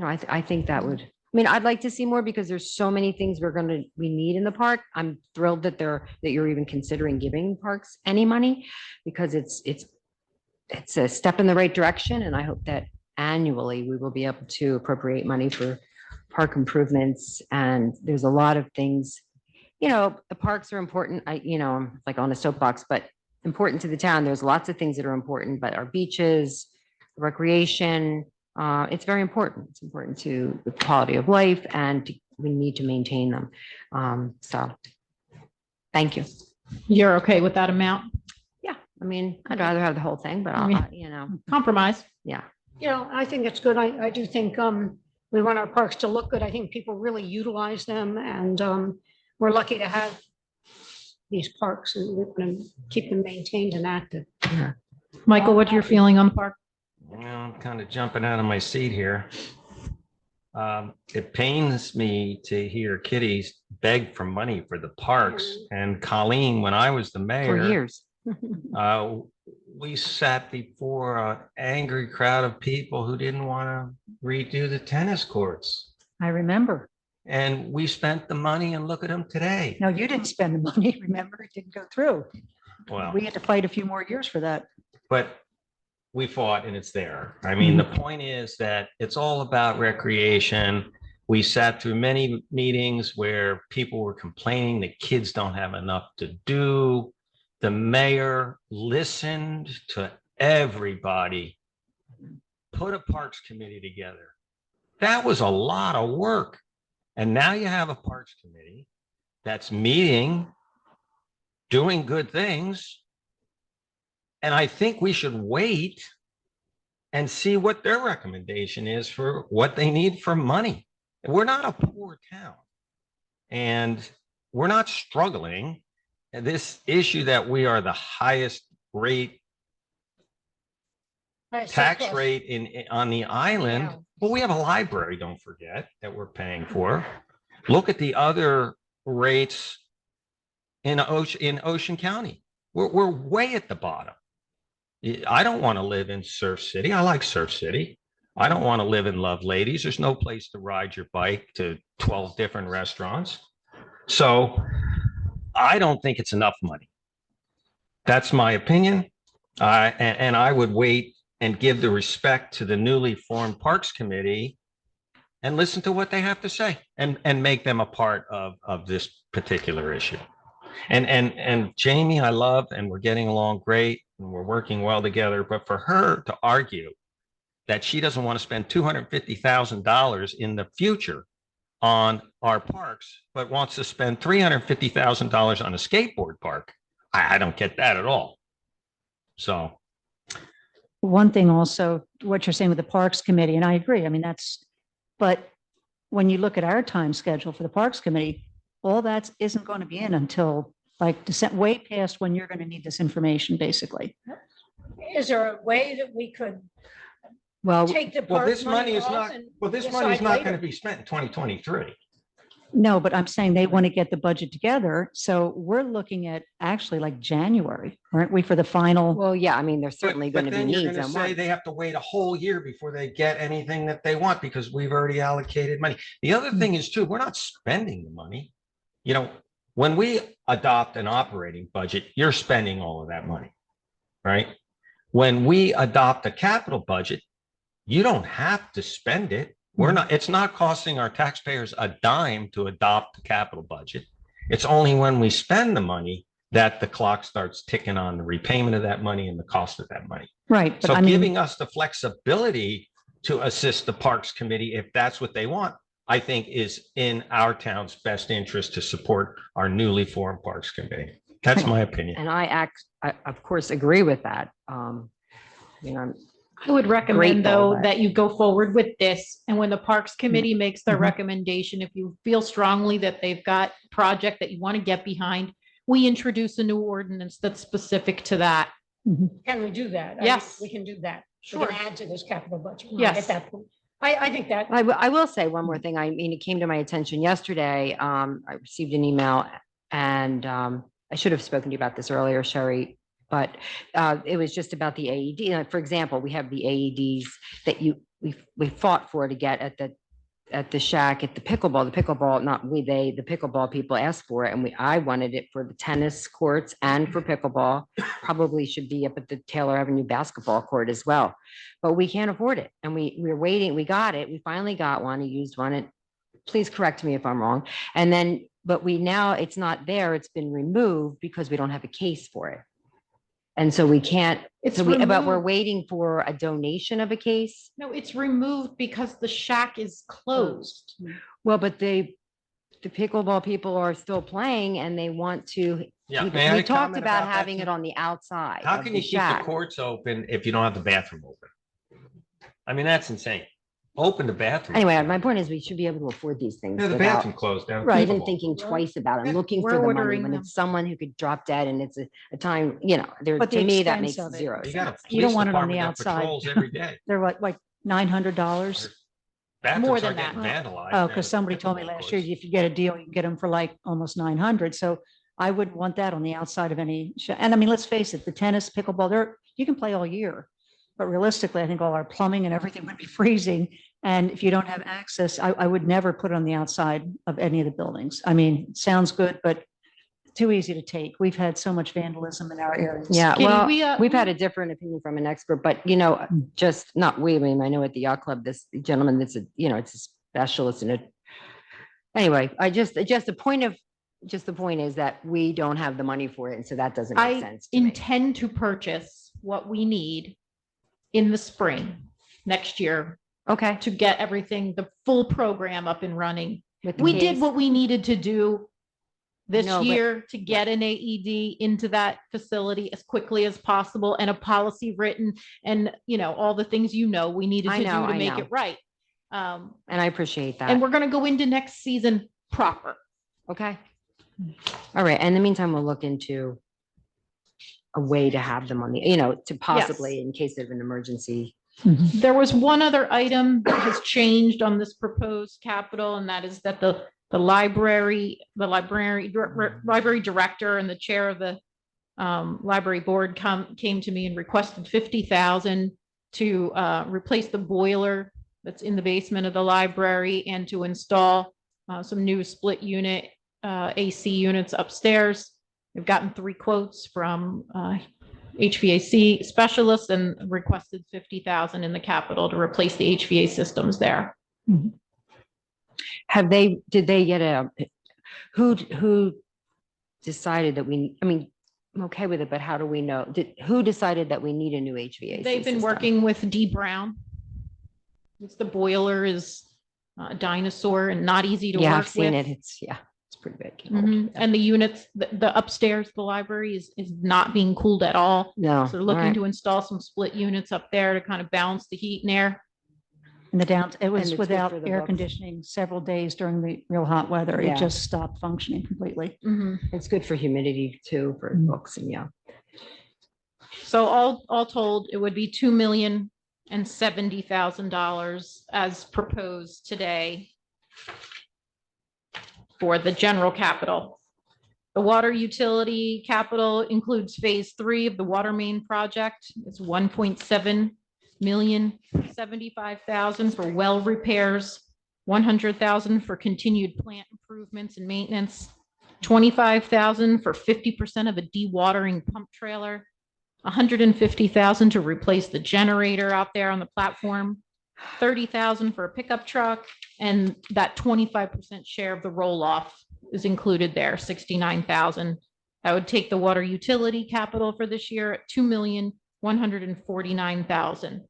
I think that would, I'd like to see more because there's so many things we need in the park. I'm thrilled that you're even considering giving parks any money because it's a step in the right direction. And I hope that annually we will be able to appropriate money for park improvements. And there's a lot of things, the parks are important. I'm like on a soapbox, but important to the town. There's lots of things that are important, but our beaches, recreation, it's very important. It's important to the quality of life and we need to maintain them. So thank you. You're okay with that amount? Yeah. I'd rather have the whole thing, but Compromise. yeah. I think it's good. I do think we want our parks to look good. I think people really utilize them and we're lucky to have these parks and we're going to keep them maintained and active. Michael, what's your feeling on the park? I'm kind of jumping out of my seat here. It pains me to hear kiddies beg for money for the parks. And Colleen, when I was the For mayor, years. we sat before an angry crowd of people who didn't want to redo the tennis courts. I remember. And we spent the money and look at them today. No, you didn't spend the money. Remember, it didn't go through. Well, We had to fight a few more years for that. but we fought and it's there. The point is that it's all about recreation. We sat through many meetings where people were complaining that kids don't have enough to do. The mayor listened to everybody, put a parks committee together. That was a lot of work. And now you have a parks committee that's meeting, doing good things. And I think we should wait and see what their recommendation is for what they need for money. We're not a poor town and we're not struggling. And this issue that we are the highest rate tax rate on the island. Yeah. Well, we have a library, don't forget, that we're paying for. Look at the other rates in Ocean County. We're way at the bottom. I don't want to live in Surf City. I like Surf City. I don't want to live in Love Ladies. There's no place to ride your bike to 12 different restaurants. So I don't think it's enough money. That's my opinion. And I would wait and give the respect to the newly formed Parks Committee and listen to what they have to say and make them a part of this particular issue. And Jamie, I love, and we're getting along great and we're working well together, but for her to argue that she doesn't want to spend $250,000 in the future on our parks, but wants to spend $350,000 on a skateboard park, I don't get that at all. So. One thing also, what you're saying with the Parks Committee, and I agree, but when you look at our time schedule for the Parks Committee, all that isn't going to be in until like December, way past when you're going to need this information, basically. Is there a way that we could Well, take the Well, park this money is off not, and well, this decide money is not later? going to be spent in 2023. no, but I'm saying they want to get the budget together. So we're looking at actually like January, aren't we, for the final? Well, yeah, there's certainly But going to be then you're needs going to and say wants. they have to wait a whole year before they get anything that they want because we've already allocated money. The other thing is too, we're not spending the money. When we adopt an operating budget, you're spending all of that money, right? When we adopt a capital budget, you don't have to spend it. It's not costing our taxpayers a dime to adopt the capital budget. It's only when we spend the money that the clock starts ticking on the repayment of that money and the cost of that money. Right. But So I mean, giving us the flexibility to assist the Parks Committee, if that's what they want, I think is in our town's best interest to support our newly formed Parks Committee. That's my opinion. And I of course, agree with that. I would recommend, Grateful, though, but- that you go forward with this. And when the Parks Committee makes their Mhm. recommendation, if you feel strongly that they've got a project that you want to get behind, we introduce a new ordinance that's specific to that. Can we do that? Yes. We can do that. We Sure. can add to this capital budget. Yes. At that point. I think that, I will say one more thing. I mean, it came to my attention yesterday. I received an email and I should have spoken to you about this earlier, Sherry, but it was just about the AED. Like, for example, we have the AEDs that we fought for to get at the shack at the pickleball, not we, they, the pickleball people asked for it. And I wanted it for the tennis courts and for pickleball, probably should be up at the Taylor Avenue basketball court as well. But we can't afford it. And we're waiting, we got it. We finally got one, a used one. And please correct me if I'm wrong. And then, but it's not there. It's been removed because we don't have a case for it. And so we can't, It's but we're removed. waiting for a donation of a case. No, it's removed because the shack is closed. Well, but the pickleball people are still playing and they want to. Yeah, We may I we talked comment about about that, having too? it on the outside. How of can the you keep the shack. courts open if you don't have the bathroom open? I mean, that's insane. Open the bathroom. Anyway, my point is we should be able to afford these things Yeah, the without bathroom closed down. Right. even pickleball. thinking twice about it, Yeah, looking for we're the money ordering when them. it's someone who could drop dead and it's a time, there, But to the me, that expense makes of it. zero You got a sense. You don't police want it on the department that outside. patrols every day. they're like $900. More Bathrooms than are getting that. vandalized. Oh, now because at somebody told me pickleball last year, courts. if you get a deal, you can get them for like almost 900. So I wouldn't want that on the outside of any, and I mean, let's face it, the tennis, pickleball, you can play all year. But realistically, I think all our plumbing and everything would be freezing. And if you don't have access, I would never put it on the outside of any of the buildings. I mean, it sounds good, but too easy to take. We've had so much vandalism in our areas. Yeah, Kitty, well, we, we've had a different opinion from an expert, but just not we, I mean, I know at the yacht club, this gentleman, it's a specialist in it. Anyway, the point is that we don't have the money for it. And so that doesn't make I sense to me. intend to purchase what we need in the spring next year Okay. to get everything, the full program up and running. with the We did case. what we needed to do this No, but- year to get an AED into that facility as quickly as possible and a policy written and, all the things we needed I to do know, to I make know. it right. And I appreciate that. And we're going to go into next season proper. Okay. All right. In the meantime, we'll look into a way to have them on the, to possibly in case of an emergency. There was one other item that has changed on this proposed capital, and that is that the library director and the chair of the library board came to me and requested 50,000 to replace the boiler that's in the basement of the library and to install some new split unit AC units upstairs. We've gotten 3 quotes from HVAC specialists and requested 50,000 in the capital to replace the HVAC systems there. Did they get who decided that I'm okay with it, but how do we know? Who decided that we need a new HVAC? They've been system? working with D Brown. The boiler is a dinosaur and not easy to Yeah, work I've seen with. it. It's pretty big. Mhm. And the units, the upstairs, the library is not being cooled at all. No. So they're looking to install some split units up there to kind of balance the heat and air. In the down, it And was it's good without for the air books. conditioning several days during the real hot weather. Yeah. It just stopped functioning completely. Mhm. It's good for humidity too, for Mm. books and So all told, it would be $2,070,000 as proposed today for the general capital. The water utility capital includes phase 3 of the water main project. It's 1.775,000 for well repairs, 100,000 for continued plant improvements and maintenance, 25,000 for 50% of a dewatering pump trailer, 150,000 to replace the generator out there on the platform, 30,000 for a pickup truck, and that 25% share of the roll-off is included there, 69,000. That would take the water utility capital for this year at 2,149,000.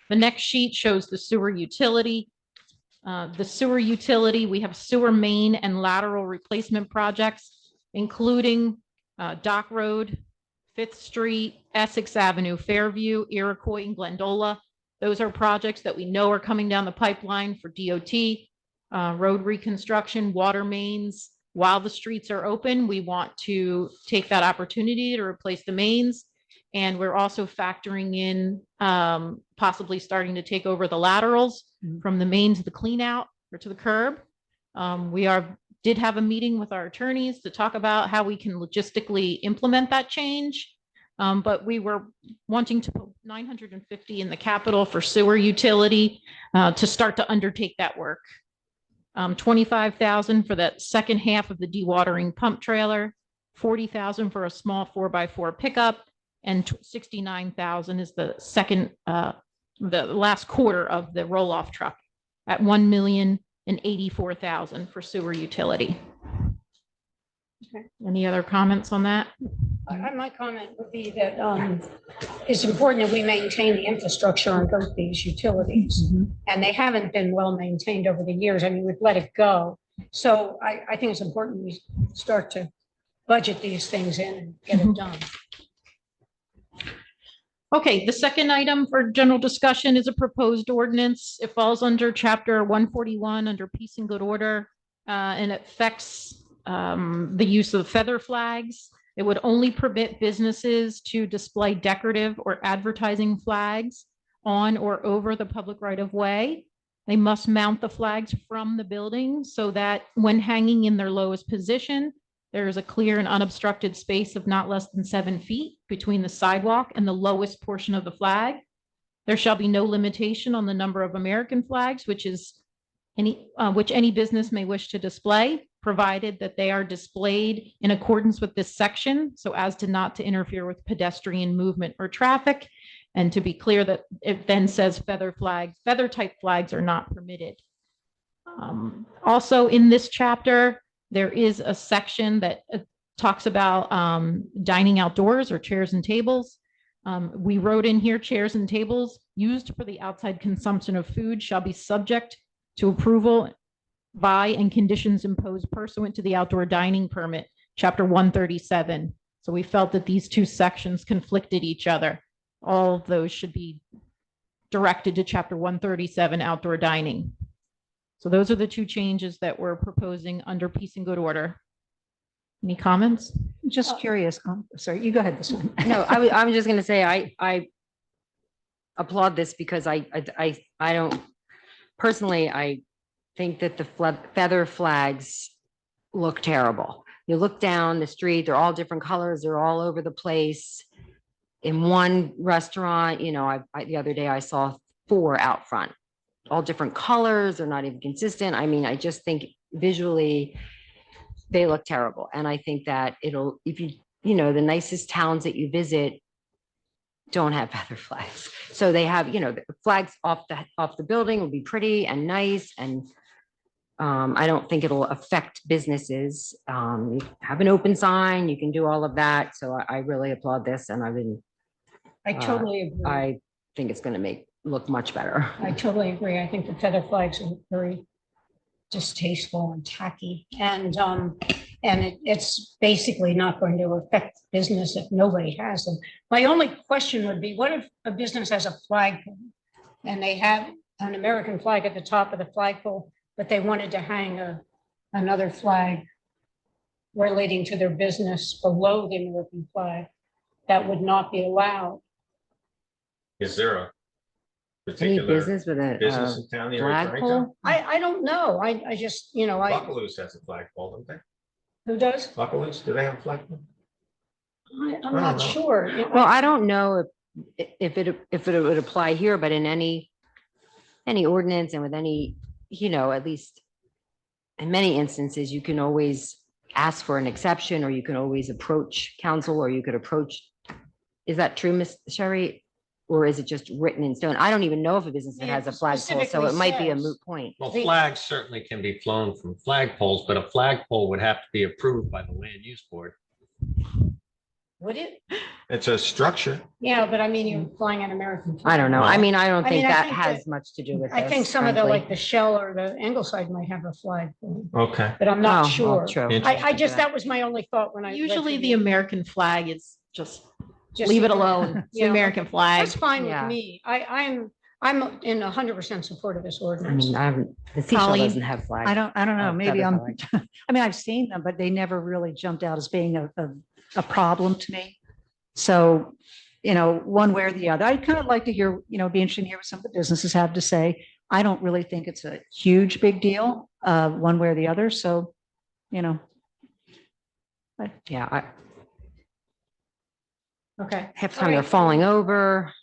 The next sheet shows the sewer utility. The sewer utility, we have sewer main and lateral replacement projects, including Dock Road, 5th Street, Essex Avenue, Fairview, Iroquois, and Glendola. Those are projects that we know are coming down the pipeline for DOT, road reconstruction, water mains. While the streets are open, we want to take that opportunity to replace the mains And we're also factoring in possibly starting to take over the laterals from the main to the clean out or to the curb. Did have a meeting with our attorneys to talk about how we can logistically implement that change. But we were wanting to put 950 in the capital for sewer utility to start to undertake that work. 25,000 for that second half of the dewatering pump trailer, 40,000 for a small 4x4 pickup, and 69,000 is the the last quarter of the roll-off truck at 1,084,000 for sewer utility. Okay. Any other comments on that? My comment would be that it's important that we maintain the infrastructure on both these utilities. And they haven't been well maintained over the years. I mean, we've let it go. So I think it's important we start to budget these things in and get it done. Okay, the second item for general discussion is a proposed ordinance. It falls under chapter 141 under peace and good order, and it affects the use of feather flags. It would only permit businesses to display decorative or advertising flags on or over the public right of way. They must mount the flags from the building so that when hanging in their lowest position, there is a clear and unobstructed space of not less than 7 feet between the sidewalk and the lowest portion of the flag. There shall be no limitation on the number of American flags, which any business may wish to display, provided that they are displayed in accordance with this section, so as to not to interfere with pedestrian movement or traffic. And to be clear that it then says feather type flags are not permitted. Also in this chapter, there is a section that talks about dining outdoors or chairs and tables. We wrote in here, chairs and tables used for the outside consumption of food shall be subject to approval by and conditions imposed pursuant to the outdoor dining permit, chapter 137. So we felt that these two sections conflicted each other. All of those should be directed to chapter 137, outdoor dining. So those are the two changes that we're proposing under peace and good order. Any comments? Just curious. Sorry, you go ahead this one. No, I'm just gonna say, I applaud this because I don't, personally, I think that the feather flags look terrible. You look down the street, they're all different colors, they're all over the place. In one restaurant, the other day I saw 4 out front, all different colors, they're not even consistent. I mean, I just think visually they look terrible. And I think that the nicest towns that you visit don't have feather flags. So they have, the flags off the building will be pretty and nice. And I don't think it'll affect businesses. You have an open sign, you can do all of that. So I really applaud this, and I totally agree. I think it's going to look much better. I totally agree. I think the feather flags are very distasteful and tacky, and it's basically not going to affect business if nobody has them. My only question would be, what if a business has a flagpole and they have an American flag at the top of the flagpole, but they wanted to hang another flag relating to their business below the American flag? That would not be allowed. Is there a Any particular business with a business in town you're referring to? flagpole? I don't know. I just, Buckaloo's has a flagpole, don't they? who does? Buckaloo's, do they have a flagpole? I'm I don't not know. sure. Well, I don't know if it would apply here, but in any ordinance and with any, at least in many instances, you can always ask for an exception, or you can always approach council, or you could approach. Is that true, Ms. Sherry? Or is it just written in stone? I don't even know if a business that Yeah, has a it flagpole, so specifically it might be a says. moot point. Well, flags certainly can be flown from flagpoles, but a flagpole would have to be approved by the land use board. Would it? It's a structure. Yeah, but I mean, you're flying an American flag. I don't know. I mean, I don't I think mean, I that think has that- much to do with I think this, some of the, frankly. like the Shell or the Ingleside might have a flag, Okay. but I'm Oh, not well, sure. true. I just, that was my only thought when I. read Usually through the American flag is just just- leave it alone. It's the Yeah. American flag. That's fine with Yeah. me. I'm in 100% support of this I ordinance. mean, the seashell Colleen? doesn't have flags. I don't know, Oh, maybe feather I'm, I mean, I've seen them, but they never really jumped out as being a problem to me. So, one way or the other, I'd kind of like to hear, be interested to hear what some of the businesses have to say. I don't really think it's a huge, big deal, one way or the other. So, Yeah, Okay. half the time they're falling over.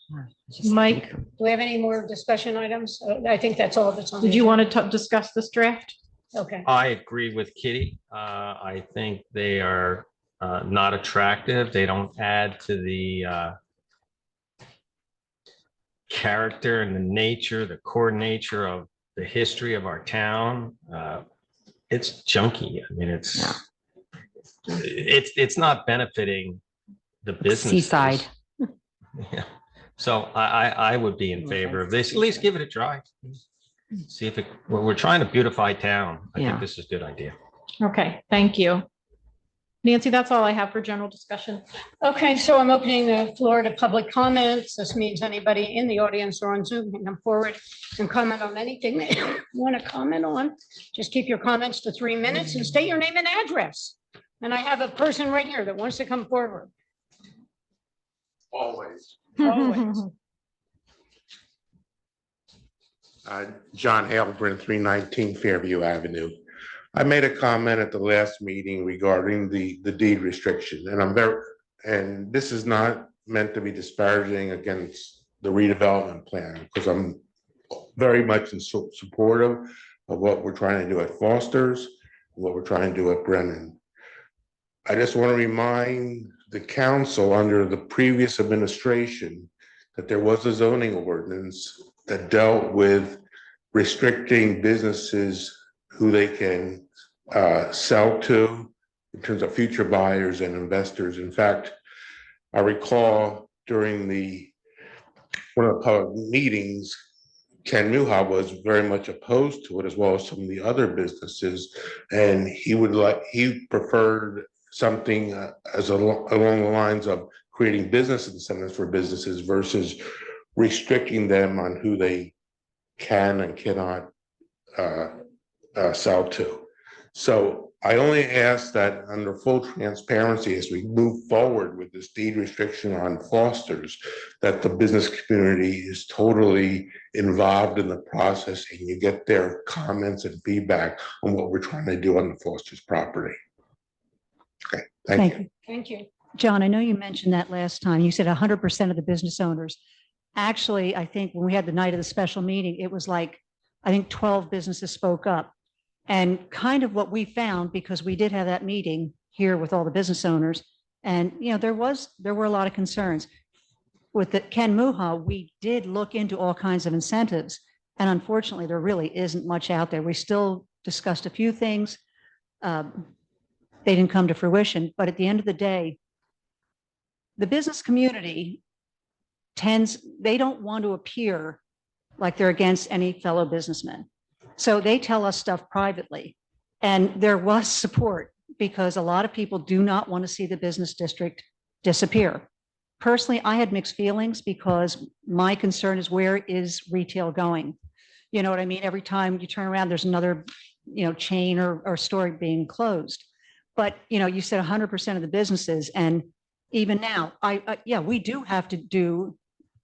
It's just- Mike, Do we have any more discussion items? I think that's all that's on. did the you agenda. want to discuss this draft? Okay. I agree with Kitty. I think they are not attractive. They don't add to the character and the nature, the core nature of the history of our town. It's junky. I mean, Yeah. it's not benefiting the businesses. Seaside. Yeah. So I would be in favor of this. At least give it a try. See if we're trying to beautify town. I Yeah. think this is a good idea. Okay, thank you. Nancy, that's all I have for general discussion. Okay, so I'm opening the floor to public comments. This means anybody in the audience or on Zoom can come forward and comment on anything that you want to comment on. Just keep your comments to 3 minutes and state your name and address. And I have a person right here that wants to come forward. Always. Always. John Halbrin, 319 Fairview Avenue. I made a comment at the last meeting regarding the deed restriction, and this is not meant to be disparaging against the redevelopment plan, because I'm very much in supportive of what we're trying to do at Foster's, what we're trying to do at Brennan. I just want to remind the council under the previous administration that there was a zoning ordinance that dealt with restricting businesses who they can sell to in terms of future buyers and investors. In fact, I recall during one of the public meetings, Ken Newhouse was very much opposed to it, as well as some of the other businesses, and he preferred something along the lines of creating business incentives for businesses versus restricting them on who they can and cannot sell to. So I only ask that under full transparency, as we move forward with this deed restriction on Foster's, that the business community is totally involved in the process and you get their comments and feedback on what we're trying to do on the Foster's property. Okay, thank you. Thank you. John, I know you mentioned that last time. You said 100% of the business owners. Actually, I think when we had the night of the special meeting, it was like, I think 12 businesses spoke up. And kind of what we found, because we did have that meeting here with all the business owners, and, there were a lot of concerns. With the Ken Muha, we did look into all kinds of incentives. And unfortunately, there really isn't much out there. We still discussed a few things. They didn't come to fruition. But at the end of the day, the business community they don't want to appear like they're against any fellow businessmen. So they tell us stuff privately. And there was support because a lot of people do not want to see the business district disappear. Personally, I had mixed feelings because my concern is, where is retail going? You know what I mean? Every time you turn around, there's another, chain or store being closed. But, you said 100% of the businesses, and even now, we do have to do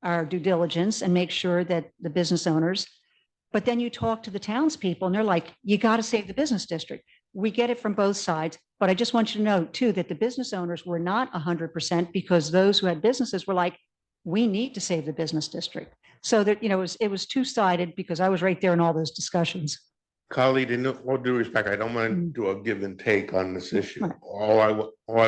our due diligence and make sure that the business owners, but then you talk to the townspeople and they're like, you got to save the business district. We get it from both sides, but I just want you to know too, that the business owners were not 100%, because those who had businesses were like, we need to save the business district. So that, it was two-sided, because I was right there in all those discussions. Colleague, in all due respect, I don't want to do a give and take on this issue. Right. All I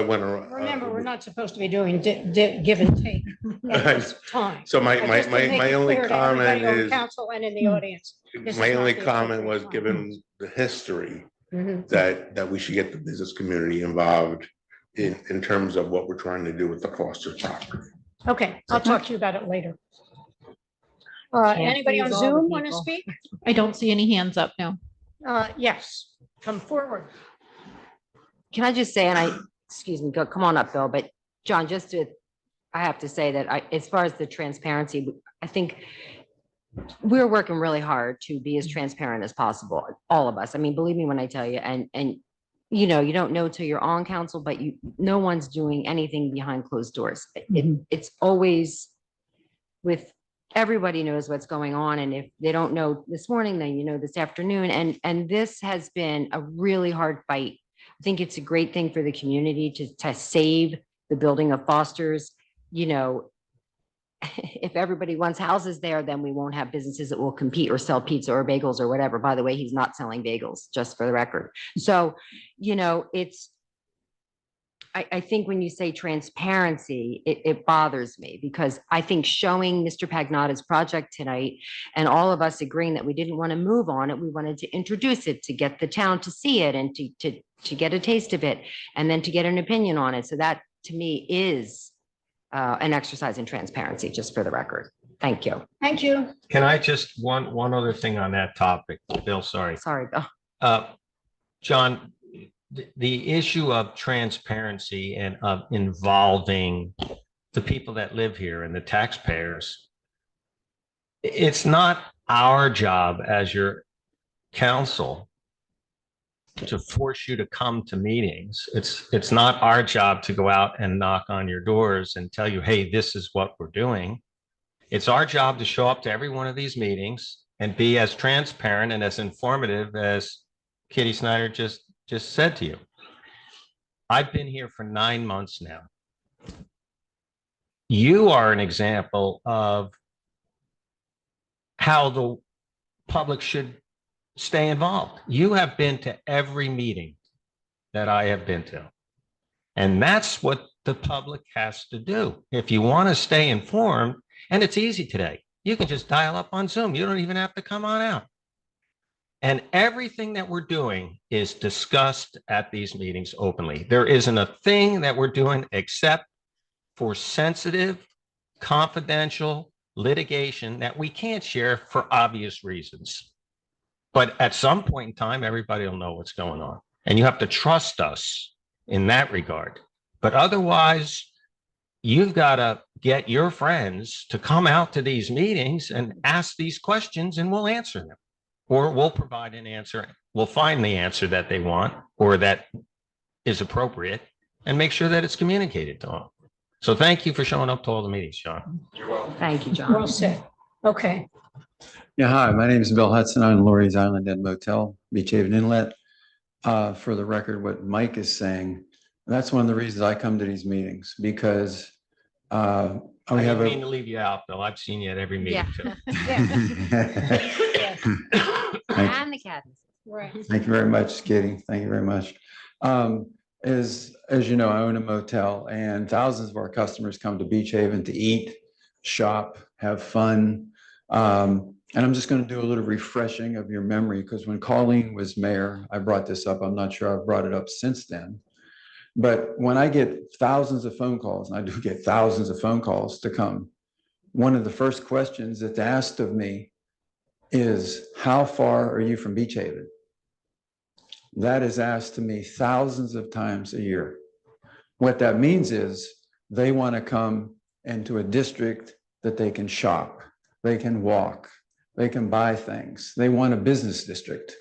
want to. Remember, we're not supposed to be doing give and take at this time. So I just to make my it only clear to comment everybody on is, Council and in the audience. this is my not only the comment appropriate was, time. given the history, Mhm. that we should get the business community involved in terms of what we're trying to do with the Foster property. Okay, I'll talk to you about it later. Anybody on please all the Zoom want to people. speak? I don't see any hands up now. Yes, come forward. Can I just say, excuse me, come on up, Bill, but John, I have to say that as far as the transparency, I think we're working really hard to be as transparent as possible, all of us. I mean, believe me when I tell you, and you know, you don't know till you're on council, but no one's doing anything behind closed doors. It's always with, everybody knows what's going on. And if they don't know this morning, then you know this afternoon. And this has been a really hard fight. I think it's a great thing for the community to save the building of Foster's. You know, if everybody wants houses there, then we won't have businesses that will compete or sell pizza or bagels or whatever. By the way, he's not selling bagels, just for the record. So, you know, I think when you say transparency, it bothers me, because I think showing Mr. Pagnotta's project tonight and all of us agreeing that we didn't want to move on it, we wanted to introduce it to get the town to see it and to get a taste of it, and then to get an opinion on it. So that to me is an exercise in transparency, just for the record. Thank you. Thank you. Can I just, one other thing on that topic, Bill, sorry. Sorry, Bill. John, the issue of transparency and of involving the people that live here and the taxpayers, it's not our job as your council to force you to come to meetings. It's not our job to go out and knock on your doors and tell you, hey, this is what we're doing. It's our job to show up to every one of these meetings and be as transparent and as informative as Kitty Snyder just said to you. I've been here for 9 months now. You are an example of how the public should stay involved. You have been to every meeting that I have been to. And that's what the public has to do. If you want to stay informed, and it's easy today, you can just dial up on Zoom. You don't even have to come on out. And everything that we're doing is discussed at these meetings openly. There isn't a thing that we're doing except for sensitive, confidential litigation that we can't share for obvious reasons. But at some point in time, everybody will know what's going on. And you have to trust us in that regard. But otherwise, you've got to get your friends to come out to these meetings and ask these questions, and we'll answer them. Or we'll provide an answer. We'll find the answer that they want or that is appropriate and make sure that it's communicated to them. So thank you for showing up to all the meetings, Sean. Thank you, John. Well said. Okay. Yeah, hi, my name is Bill Hudson. I'm in Lori's Island Inn Motel, Beach Haven Inlet. For the record, what Mike is saying, that's one of the reasons I come to these meetings, because we I have didn't mean a. to leave you out, Bill. I've seen you at every meeting too. And the cat. Right. Thank you very much, Kitty. Thank you very much. As you know, I own a motel, and thousands of our customers come to Beach Haven to eat, shop, have fun. And I'm just going to do a little refreshing of your memory, because when Colleen was mayor, I brought this up. I'm not sure I've brought it up since then. But when I get thousands of phone calls, and I do get thousands of phone calls to come, one of the first questions that's asked of me is, how far are you from Beach Haven? That is asked to me thousands of times a year. What that means is they want to come into a district that they can shop, they can walk, they can buy things. They want a business district.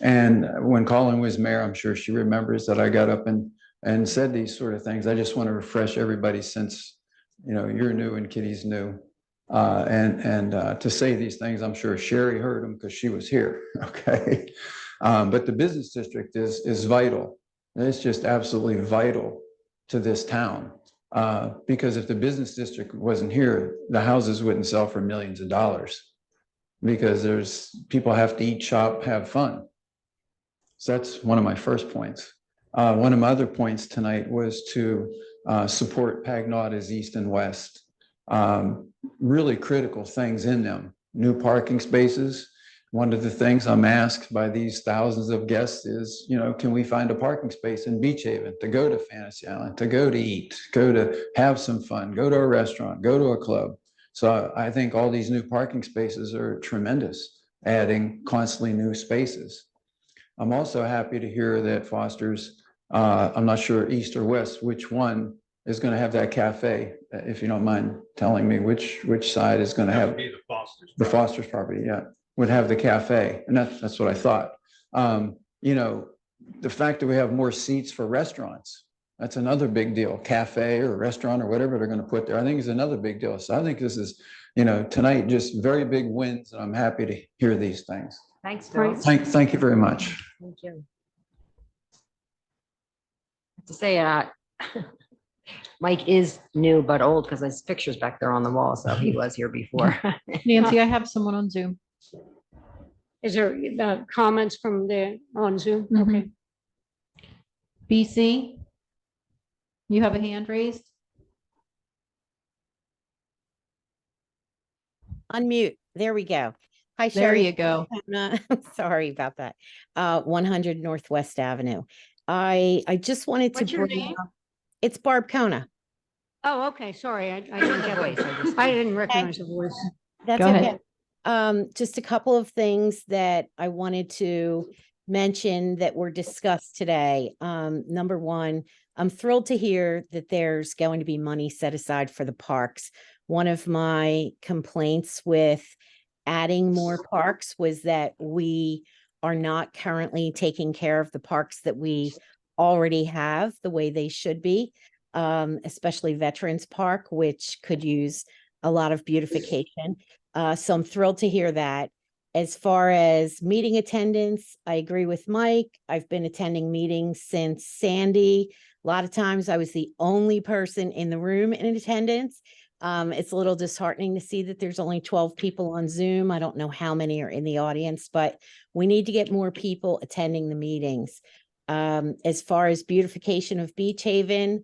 And when Colleen was mayor, I'm sure she remembers that I got up and said these sort of things. I just want to refresh everybody, since, you know, you're new and Kitty's new. To say these things, I'm sure Sherry heard them because she was here, okay? But the business district is vital. It's just absolutely vital to this town. Because if the business district wasn't here, the houses wouldn't sell for millions of dollars, because people have to eat, shop, have fun. So that's one of my first points. One of my other points tonight was to support Pagnotta's East and West. Really critical things in them. New parking spaces. One of the things I'm asked by these thousands of guests is, you know, can we find a parking space in Beach Haven to go to Fantasy Island, to go to eat, go to have some fun, go to a restaurant, go to a club. So I think all these new parking spaces are tremendous, adding constantly new spaces. I'm also happy to hear that Foster's, I'm not sure East or West, which one is going to have that cafe, if you don't mind telling me which side is going to have the Foster's property, yeah, would have the cafe. And that's what I thought. You know, the fact that we have more seats for restaurants, that's another big deal. Cafe or restaurant or whatever they're going to put there, I think is another big deal. So I think this is, tonight, just very big wins. And I'm happy to hear these things. Thanks, Bill. Thank you very much. Thank you. To say, Mike is new but old because his picture's back there on the wall, so he was here before. Nancy, I have someone on Zoom. Is there comments from on Zoom? Mhm. Okay. BC, you have a hand raised? Unmute. There we go. Hi, There Sherry. you go. Sorry about that. 100 Northwest Avenue. I just wanted to What's your bring name? up, it's Barb Kona. Oh, okay, sorry, I didn't get Voice, it. I didn't recognize the voice. That's Go ahead. okay. Just a couple of things that I wanted to mention that were discussed today. Number one, I'm thrilled to hear that there's going to be money set aside for the parks. One of my complaints with adding more parks was that we are not currently taking care of the parks that we already have the way they should be, especially Veterans Park, which could use a lot of beautification. So I'm thrilled to hear that. As far as meeting attendance, I agree with Mike. I've been attending meetings since Sandy. A lot of times I was the only person in the room in attendance. It's a little disheartening to see that there's only 12 people on Zoom. I don't know how many are in the audience, but we need to get more people attending the meetings. As far as beautification of Beach Haven,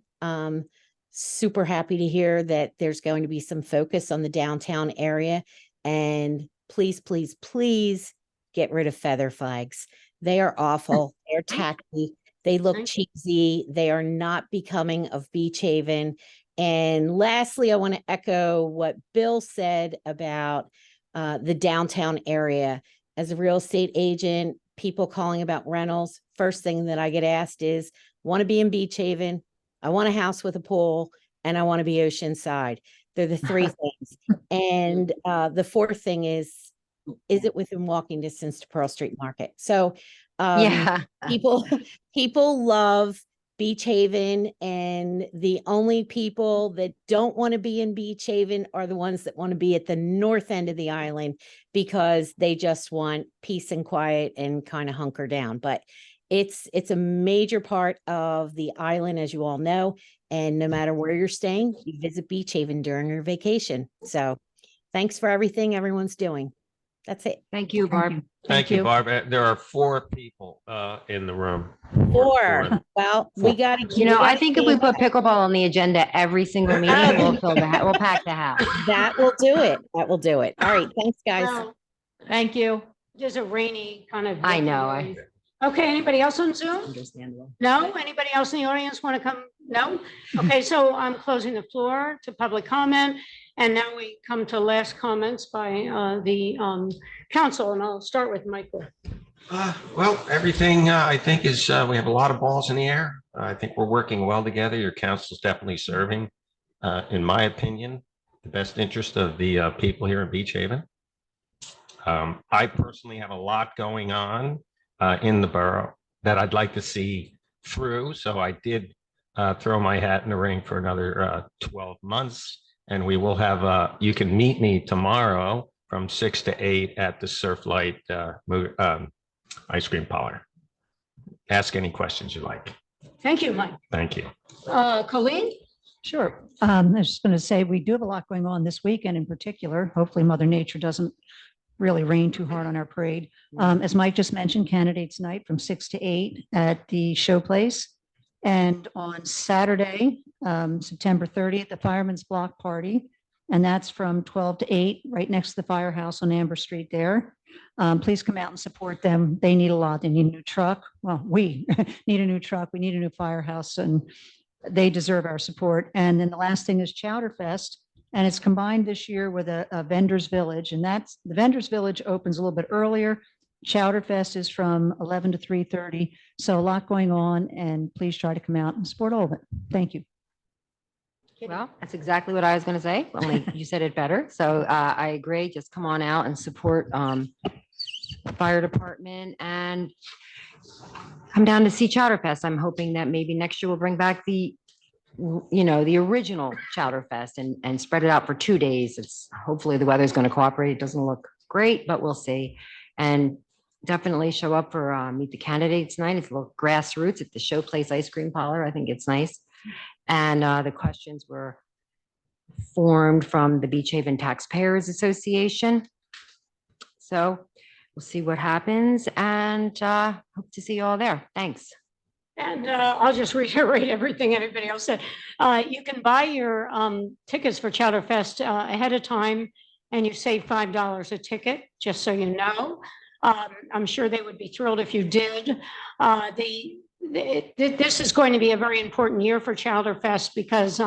super happy to hear that there's going to be some focus on the downtown area. And please, please, please get rid of feather flags. They are awful. They're tacky. They look cheesy. They are not becoming of Beach Haven. And lastly, I want to echo what Bill said about the downtown area. As a real estate agent, people calling about rentals, first thing that I get asked is, want to be in Beach Haven, I want a house with a pool, and I want to be oceanside. They're the three things. And the fourth thing is it within walking distance to Pearl Street Market? So Yeah. people love Beach Haven, and the only people that don't want to be in Beach Haven are the ones that want to be at the north end of the island because they just want peace and quiet and kind of hunker down. But it's a major part of the island, as you all know, and no matter where you're staying, you visit Beach Haven during your vacation. So thanks for everything everyone's doing. That's it. Thank you, Barb. Thank you, Barb. There are 4 people in the room. Four. Well, we got to. I think if we put pickleball on the agenda every single meeting, we'll we'll pack the house. That will do it. That will do it. All right. Thanks, guys. Well, Thank you. there's a rainy kind of. I know. Okay, anybody else on Zoom? Understandable. No? Anybody else in the audience want to come? No? Okay, so I'm closing the floor to public comment. And now we come to last comments by the council, and I'll start with Michael. Well, everything I think is, we have a lot of balls in the air. I think we're working well together. Your council's definitely serving, in my opinion, the best interest of the people here in Beach Haven. I personally have a lot going on in the borough that I'd like to see through. So I did throw my hat in the ring for another 12 months. And we will have, you can meet me tomorrow from 6 to 8 at the Surflight ice cream parlor. Ask any questions you like. Thank you, Mike. Thank you. Colleen? Sure. I was just going to say, we do have a lot going on this weekend in particular. Hopefully Mother Nature doesn't really rain too hard on our parade. As Mike just mentioned, Candidates Night from 6 to 8 at the Showplace. And on Saturday, September 30th, the Fireman's Block Party. And that's from 12 to 8, right next to the firehouse on Amber Street there. Please come out and support them. They need a lot. They need a new truck. Well, we need a new truck. We need a new firehouse, and they deserve our support. And then the last thing is Chowder Fest. And it's combined this year with a Vendors Village. And that's the Vendors Village opens a little bit earlier. Chowder Fest is from 11 to 3:30. So a lot going on, and please try to come out and support all of it. Thank you. Well, that's exactly what I was going to say. Only you said it better. So I agree. Just come on out and support fire department, and come down to see Chowderfest. I'm hoping that maybe next year we'll bring back the original Chowderfest and spread it out for 2 days. It's hopefully the weather's going to cooperate. It doesn't look great, but we'll see. And definitely show up for Meet the Candidates night. It's a little grassroots at the Showplace Ice Cream Parlor. I think it's nice. And the questions were formed from the Beach Haven Taxpayers Association. So we'll see what happens, and hope to see you all there. Thanks. And I'll just reiterate everything everybody else said. You can buy your tickets for Chowderfest ahead of time, and you save $5 a ticket, just so you know. I'm sure they would be thrilled if you did. This is going to be a very important year for Chowderfest because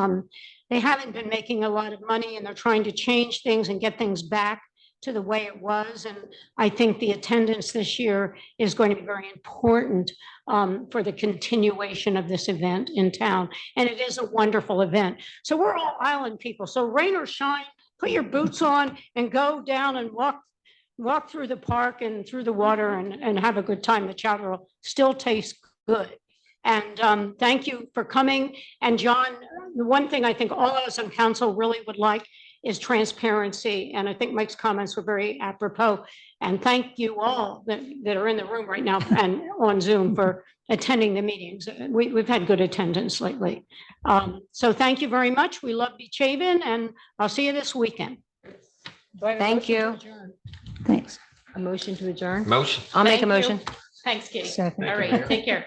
they haven't been making a lot of money, and they're trying to change things and get things back to the way it was. And I think the attendance this year is going to be very important for the continuation of this event in town. And it is a wonderful event. So we're all island people. So rain or shine, put your boots on and go down and walk through the park and through the water and have a good time. The chowder will still taste good. And thank you for coming. And John, the one thing I think all of us on council really would like is transparency. And I think Mike's comments were very apropos. And thank you all that are in the room right now and on Zoom for attending the meetings. We've had good attendance lately. So thank you very much. We love Beach Haven, and I'll see you this weekend. Thank you. Thanks. A motion to adjourn? Motion. I'll make a Thank you. motion. Thanks, Kitty. Second. All right, take care.